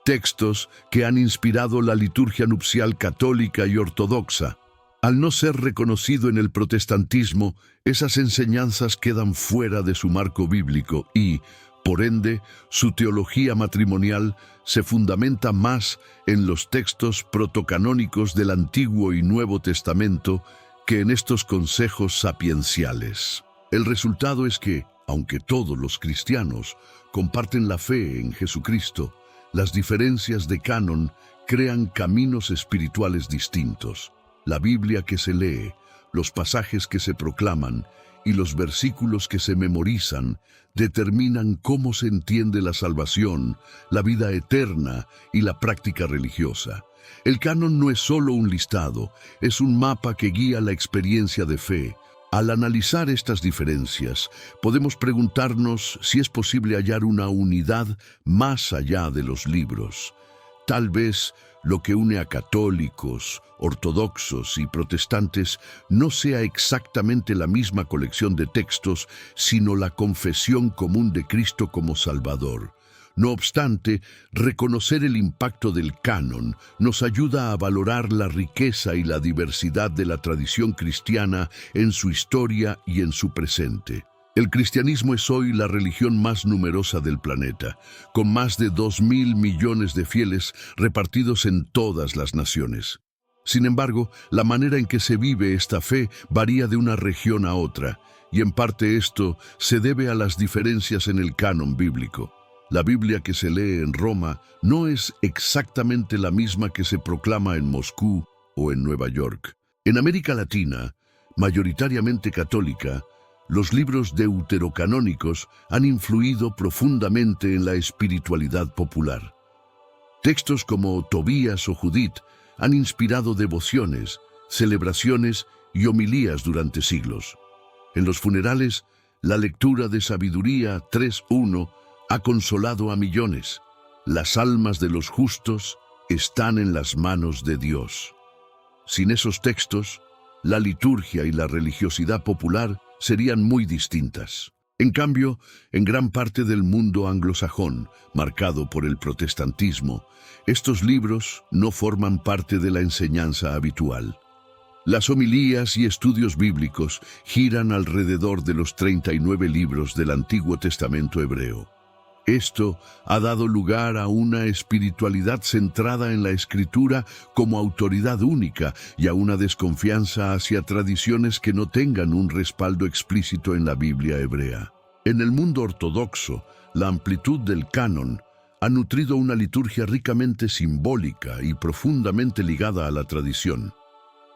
textos que han inspirado la liturgia nupcial católica y ortodoxa. Al no ser reconocido en el protestantismo, esas enseñanzas quedan fuera de su marco bíblico y, por ende, su teología matrimonial se fundamenta más en los textos protocanónicos del Antiguo y Nuevo Testamento que en estos consejos sapienciales. El resultado es que, aunque todos los cristianos comparten la fe en Jesucristo, las diferencias de canon crean caminos espirituales distintos. La Biblia que se lee, los pasajes que se proclaman y los versículos que se memorizan determinan cómo se entiende la salvación, la vida eterna y la práctica religiosa. El canon no es solo un listado, es un mapa que guía la experiencia de fe. Al analizar estas diferencias, podemos preguntarnos si es posible hallar una unidad más allá de los libros. Tal vez lo que une a católicos, ortodoxos y protestantes no sea exactamente la misma colección de textos, sino la confesión común de Cristo como Salvador. No obstante, reconocer el impacto del canon nos ayuda a valorar la riqueza y la diversidad de la tradición cristiana en su historia y en su presente. El cristianismo es hoy la religión más numerosa del planeta, con más de 2.000 millones de fieles repartidos en todas las naciones. Sin embargo, la manera en que se vive esta fe varía de una región a otra, y en parte esto se debe a las diferencias en el canon bíblico. La Biblia que se lee en Roma no es exactamente la misma que se proclama en Moscú o en Nueva York. En América Latina, mayoritariamente católica, los libros deuterocanónicos han influido profundamente en la espiritualidad popular. Textos como Tobías o Judith han inspirado devociones, celebraciones y homilías durante siglos. En los funerales, la lectura de Sabiduría 3:1 ha consolado a millones. Las almas de los justos están en las manos de Dios. Sin esos textos, la liturgia y la religiosidad popular serían muy distintas. En cambio, en gran parte del mundo anglosajón, marcado por el protestantismo, estos libros no forman parte de la enseñanza habitual. Las homilías y estudios bíblicos giran alrededor de los 39 libros del Antiguo Testamento hebreo. Esto ha dado lugar a una espiritualidad centrada en la Escritura como autoridad única y a una desconfianza hacia tradiciones que no tengan un respaldo explícito en la Biblia hebrea. En el mundo ortodoxo, la amplitud del canon ha nutrido una liturgia ricamente simbólica y profundamente ligada a la tradición.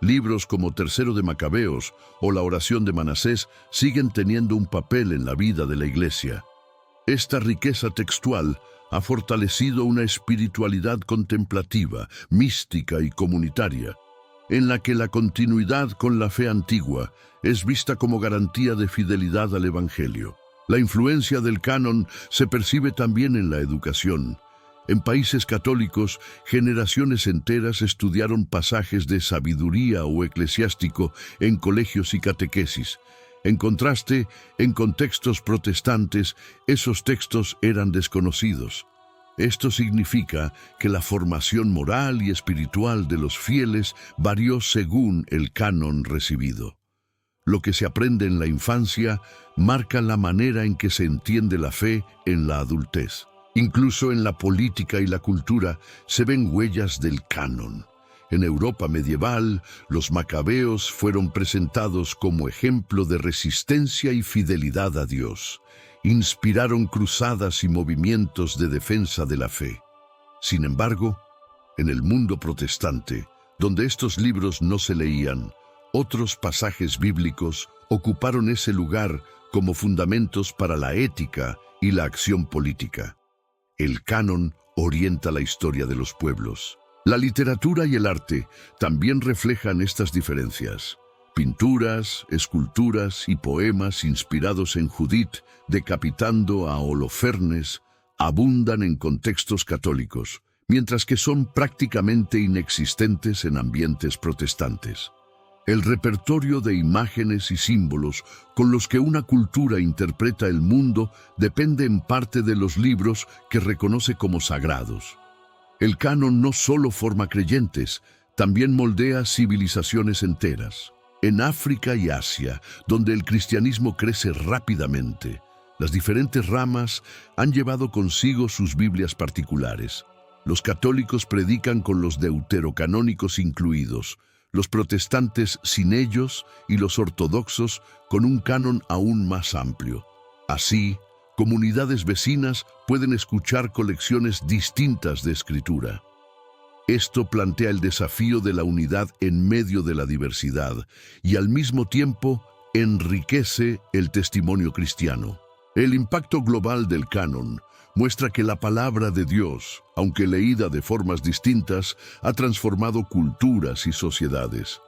Libros como Tercero de Macabeos o la Oración de Manasés siguen teniendo un papel en la vida de la Iglesia. Esta riqueza textual ha fortalecido una espiritualidad contemplativa, mística y comunitaria, en la que la continuidad con la fe antigua es vista como garantía de fidelidad al Evangelio. La influencia del canon se percibe también en la educación. En países católicos, generaciones enteras estudiaron pasajes de sabiduría o eclesiástico en colegios y catequesis. En contraste, en contextos protestantes, esos textos eran desconocidos. Esto significa que la formación moral y espiritual de los fieles varió según el canon recibido. Lo que se aprende en la infancia marca la manera en que se entiende la fe en la adultez. Incluso en la política y la cultura se ven huellas del canon. En Europa medieval, los macabeos fueron presentados como ejemplo de resistencia y fidelidad a Dios. Inspiraron cruzadas y movimientos de defensa de la fe. Sin embargo, en el mundo protestante, donde estos libros no se leían, otros pasajes bíblicos ocuparon ese lugar como fundamentos para la ética y la acción política. El canon orienta la historia de los pueblos. La literatura y el arte también reflejan estas diferencias. Pinturas, esculturas y poemas inspirados en Judith, decapitando a Holofernes, abundan en contextos católicos, mientras que son prácticamente inexistentes en ambientes protestantes. El repertorio de imágenes y símbolos con los que una cultura interpreta el mundo depende en parte de los libros que reconoce como sagrados. El canon no solo forma creyentes, también moldea civilizaciones enteras. En África y Asia, donde el cristianismo crece rápidamente, las diferentes ramas han llevado consigo sus Biblias particulares. Los católicos predican con los deuterocanónicos incluidos, los protestantes sin ellos y los ortodoxos con un canon aún más amplio. Así, comunidades vecinas pueden escuchar colecciones distintas de escritura. Esto plantea el desafío de la unidad en medio de la diversidad y al mismo tiempo enriquece el testimonio cristiano. El impacto global del canon muestra que la palabra de Dios, aunque leída de formas distintas, ha transformado culturas y sociedades.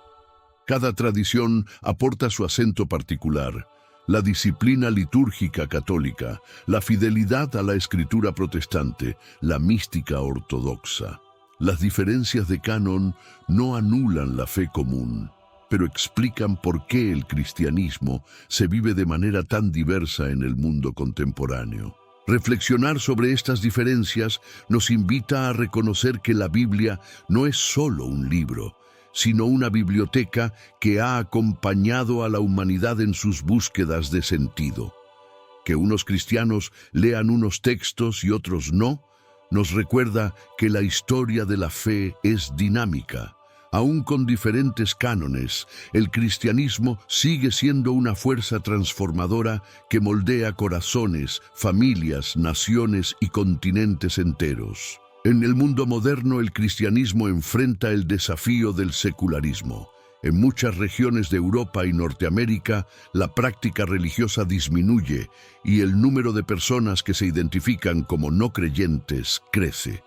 Cada tradición aporta su acento particular: la disciplina litúrgica católica, la fidelidad a la escritura protestante, la mística ortodoxa. Las diferencias de canon no anulan la fe común, pero explican por qué el cristianismo se vive de manera tan diversa en el mundo contemporáneo. Reflexionar sobre estas diferencias nos invita a reconocer que la Biblia no es solo un libro, sino una biblioteca que ha acompañado a la humanidad en sus búsquedas de sentido. Que unos cristianos lean unos textos y otros no, nos recuerda que la historia de la fe es dinámica. Aún con diferentes cánones, el cristianismo sigue siendo una fuerza transformadora que moldea corazones, familias, naciones y continentes enteros. En el mundo moderno, el cristianismo enfrenta el desafío del secularismo. En muchas regiones de Europa y Norteamérica, la práctica religiosa disminuye y el número de personas que se identifican como no creyentes crece.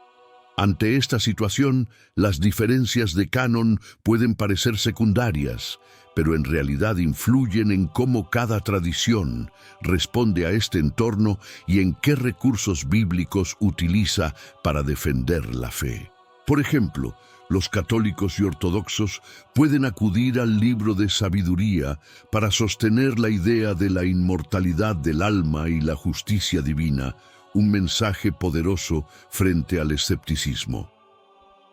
Ante esta situación, las diferencias de canon pueden parecer secundarias, pero en realidad influyen en cómo cada tradición responde a este entorno y en qué recursos bíblicos utiliza para defender la fe. Por ejemplo, los católicos y ortodoxos pueden acudir al libro de sabiduría para sostener la idea de la inmortalidad del alma y la justicia divina, un mensaje poderoso frente al escepticismo.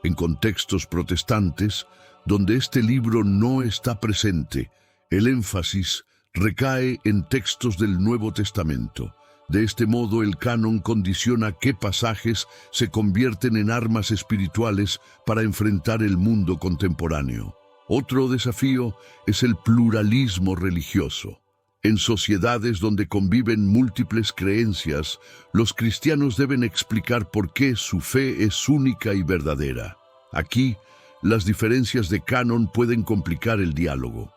En contextos protestantes, donde este libro no está presente, el énfasis recae en textos del Nuevo Testamento. De este modo, el canon condiciona qué pasajes se convierten en armas espirituales para enfrentar el mundo contemporáneo. Otro desafío es el pluralismo religioso. En sociedades donde conviven múltiples creencias, los cristianos deben explicar por qué su fe es única y verdadera. Aquí, las diferencias de canon pueden complicar el diálogo.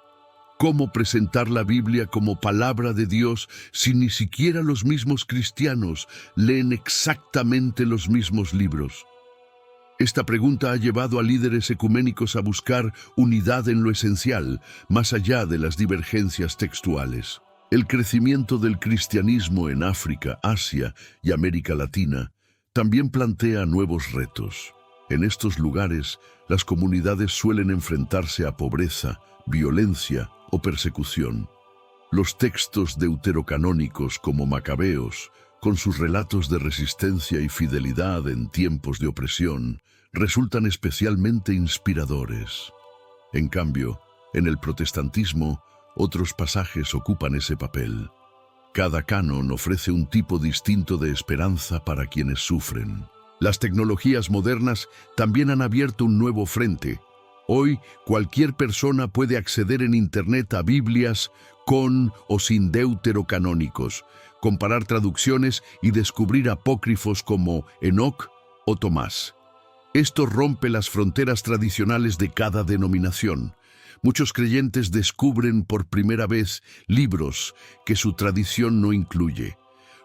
¿Cómo presentar la Biblia como palabra de Dios si ni siquiera los mismos cristianos leen exactamente los mismos libros? Esta pregunta ha llevado a líderes ecuménicos a buscar unidad en lo esencial, más allá de las divergencias textuales. El crecimiento del cristianismo en África, Asia y América Latina también plantea nuevos retos. En estos lugares, las comunidades suelen enfrentarse a pobreza, violencia o persecución. Los textos deuterocanónicos como Macabeos, con sus relatos de resistencia y fidelidad en tiempos de opresión, resultan especialmente inspiradores. En cambio, en el protestantismo, otros pasajes ocupan ese papel. Cada canon ofrece un tipo distinto de esperanza para quienes sufren. Las tecnologías modernas también han abierto un nuevo frente. Hoy, cualquier persona puede acceder en Internet a Biblias con o sin deuterocanónicos, comparar traducciones y descubrir apócrifos como Enoc o Tomás. Esto rompe las fronteras tradicionales de cada denominación. Muchos creyentes descubren por primera vez libros que su tradición no incluye,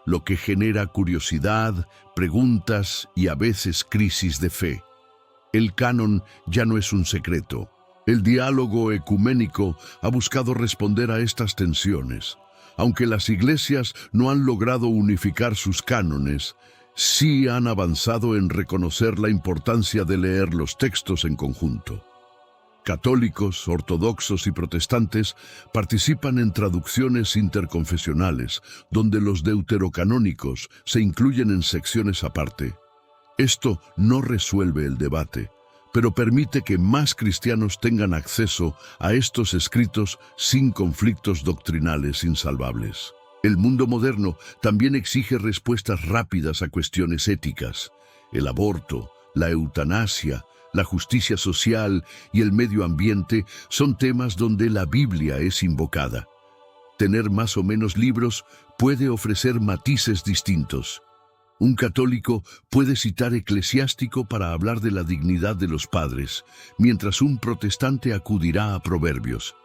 lo que genera curiosidad, preguntas y a veces crisis de fe. El canon ya no es un secreto. El diálogo ecuménico ha buscado responder a estas tensiones. Aunque las iglesias no han logrado unificar sus cánones, sí han avanzado en reconocer la importancia de leer los textos en conjunto. Católicos, ortodoxos y protestantes participan en traducciones interconfesionales, donde los deuterocanónicos se incluyen en secciones aparte. Esto no resuelve el debate, pero permite que más cristianos tengan acceso a estos escritos sin conflictos doctrinales insalvables. El mundo moderno también exige respuestas rápidas a cuestiones éticas. El aborto, la eutanasia, la justicia social y el medio ambiente son temas donde la Biblia es invocada. Tener más o menos libros puede ofrecer matices distintos. Un católico puede citar Eclesiástico para hablar de la dignidad de los padres, mientras un protestante acudirá a Proverbios.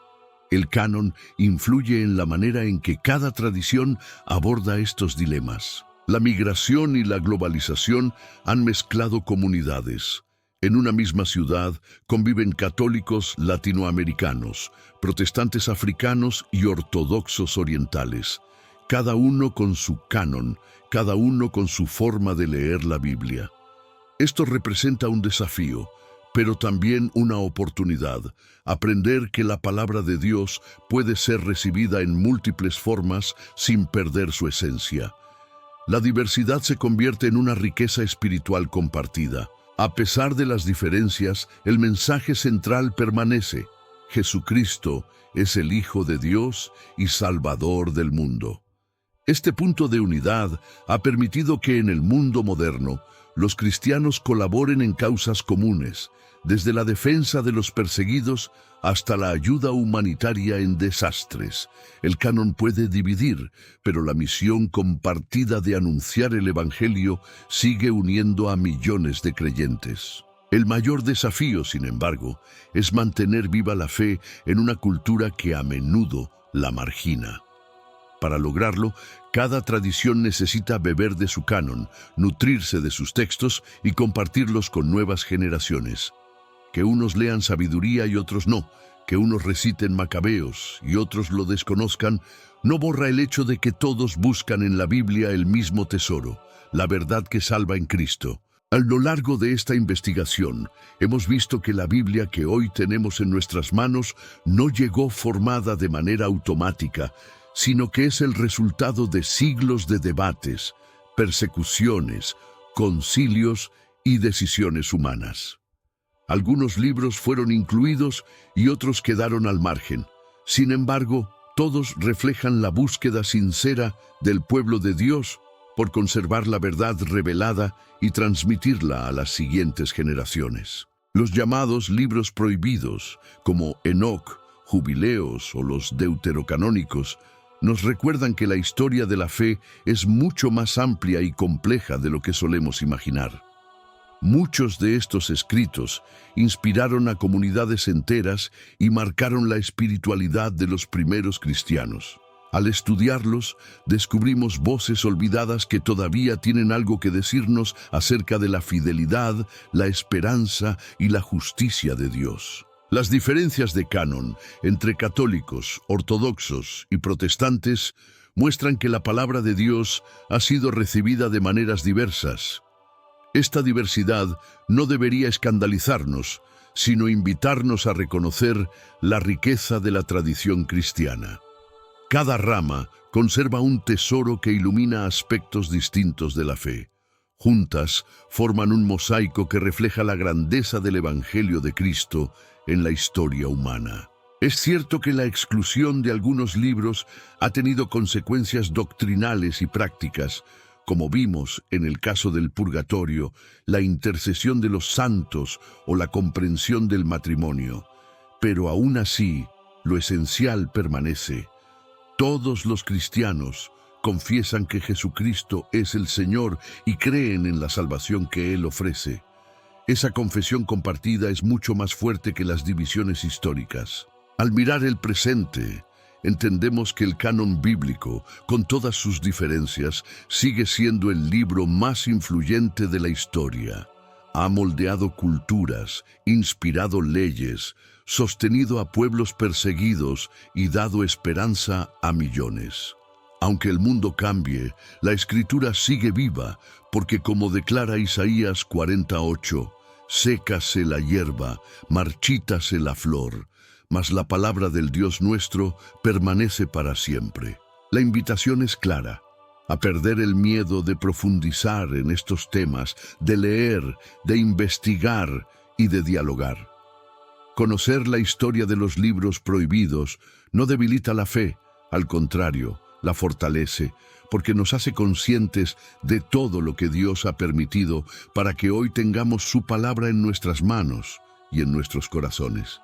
El canon influye en la manera en que cada tradición aborda estos dilemas. La migración y la globalización han mezclado comunidades. En una misma ciudad conviven católicos latinoamericanos, protestantes africanos y ortodoxos orientales, cada uno con su canon, cada uno con su forma de leer la Biblia. Esto representa un desafío, pero también una oportunidad, aprender que la palabra de Dios puede ser recibida en múltiples formas sin perder su esencia. La diversidad se convierte en una riqueza espiritual compartida. A pesar de las diferencias, el mensaje central permanece. Jesucristo es el Hijo de Dios y Salvador del mundo. Este punto de unidad ha permitido que en el mundo moderno los cristianos colaboren en causas comunes, desde la defensa de los perseguidos hasta la ayuda humanitaria en desastres. El canon puede dividir, pero la misión compartida de anunciar el Evangelio sigue uniendo a millones de creyentes. El mayor desafío, sin embargo, es mantener viva la fe en una cultura que a menudo la margina. Para lograrlo, cada tradición necesita beber de su canon, nutrirse de sus textos y compartirlos con nuevas generaciones. Que unos lean sabiduría y otros no, que unos reciten Macabeos y otros lo desconozcan, no borra el hecho de que todos buscan en la Biblia el mismo tesoro, la verdad que salva en Cristo. A lo largo de esta investigación, hemos visto que la Biblia que hoy tenemos en nuestras manos no llegó formada de manera automática, sino que es el resultado de siglos de debates, persecuciones, concilios y decisiones humanas. Algunos libros fueron incluidos y otros quedaron al margen. Sin embargo, todos reflejan la búsqueda sincera del pueblo de Dios por conservar la verdad revelada y transmitirla a las siguientes generaciones. Los llamados libros prohibidos, como Enoc, Jubileos o los deuterocanónicos, nos recuerdan que la historia de la fe es mucho más amplia y compleja de lo que solemos imaginar. Muchos de estos escritos inspiraron a comunidades enteras y marcaron la espiritualidad de los primeros cristianos. Al estudiarlos, descubrimos voces olvidadas que todavía tienen algo que decirnos acerca de la fidelidad, la esperanza y la justicia de Dios. Las diferencias de canon entre católicos, ortodoxos y protestantes muestran que la palabra de Dios ha sido recibida de maneras diversas. Esta diversidad no debería escandalizarnos, sino invitarnos a reconocer la riqueza de la tradición cristiana. Cada rama conserva un tesoro que ilumina aspectos distintos de la fe. Juntas forman un mosaico que refleja la grandeza del Evangelio de Cristo en la historia humana. Es cierto que la exclusión de algunos libros ha tenido consecuencias doctrinales y prácticas, como vimos en el caso del purgatorio, la intercesión de los santos o la comprensión del matrimonio. Pero aún así, lo esencial permanece. Todos los cristianos confiesan que Jesucristo es el Señor y creen en la salvación que Él ofrece. Esa confesión compartida es mucho más fuerte que las divisiones históricas. Al mirar el presente, entendemos que el canon bíblico, con todas sus diferencias, sigue siendo el libro más influyente de la historia. Ha moldeado culturas, inspirado leyes, sostenido a pueblos perseguidos y dado esperanza a millones. Aunque el mundo cambie, la Escritura sigue viva, porque como declara Isaías 48, sécase la hierba, marchítase la flor, mas la palabra del Dios nuestro permanece para siempre. La invitación es clara, a perder el miedo de profundizar en estos temas, de leer, de investigar y de dialogar. Conocer la historia de los libros prohibidos no debilita la fe, al contrario, la fortalece, porque nos hace conscientes de todo lo que Dios ha permitido para que hoy tengamos su palabra en nuestras manos y en nuestros corazones.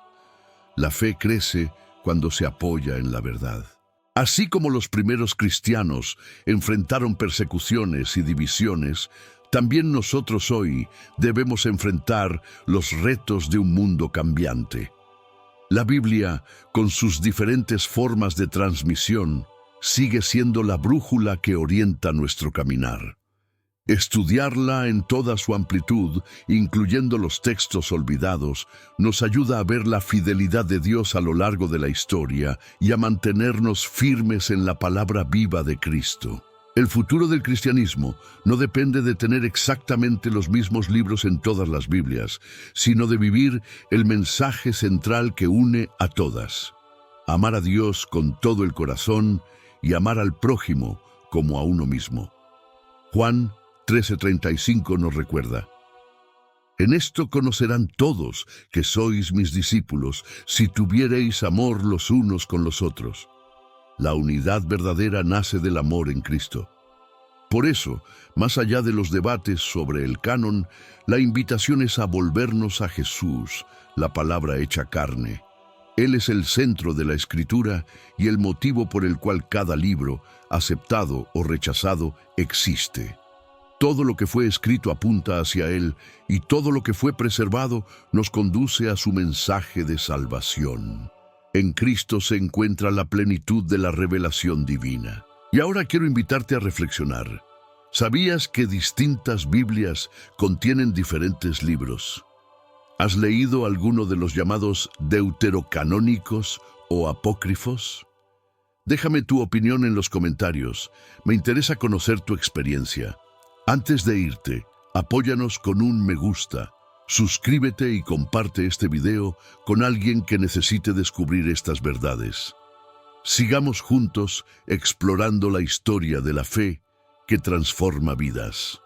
La fe crece cuando se apoya en la verdad. Así como los primeros cristianos enfrentaron persecuciones y divisiones, también nosotros hoy debemos enfrentar los retos de un mundo cambiante. La Biblia, con sus diferentes formas de transmisión, sigue siendo la brújula que orienta nuestro caminar. Estudiarla en toda su amplitud, incluyendo los textos olvidados, nos ayuda a ver la fidelidad de Dios a lo largo de la historia y a mantenernos firmes en la palabra viva de Cristo. El futuro del cristianismo no depende de tener exactamente los mismos libros en todas las Biblias, sino de vivir el mensaje central que une a todas. Amar a Dios con todo el corazón y amar al prójimo como a uno mismo. Juan 13:35 nos recuerda: en esto conocerán todos que sois mis discípulos, si tuviereis amor los unos con los otros. La unidad verdadera nace del amor en Cristo. Por eso, más allá de los debates sobre el canon, la invitación es a volvernos a Jesús, la palabra hecha carne. Él es el centro de la Escritura y el motivo por el cual cada libro, aceptado o rechazado, existe. Todo lo que fue escrito apunta hacia Él y todo lo que fue preservado nos conduce a su mensaje de salvación. En Cristo se encuentra la plenitud de la revelación divina. Y ahora quiero invitarte a reflexionar. ¿Sabías que distintas Biblias contienen diferentes libros? ¿Has leído alguno de los llamados deuterocanónicos o apócrifos? Déjame tu opinión en los comentarios. Me interesa conocer tu experiencia. Antes de irte, apóyanos con un me gusta. Suscríbete y comparte este video con alguien que necesite descubrir estas verdades. Sigamos juntos explorando la historia de la fe que transforma vidas.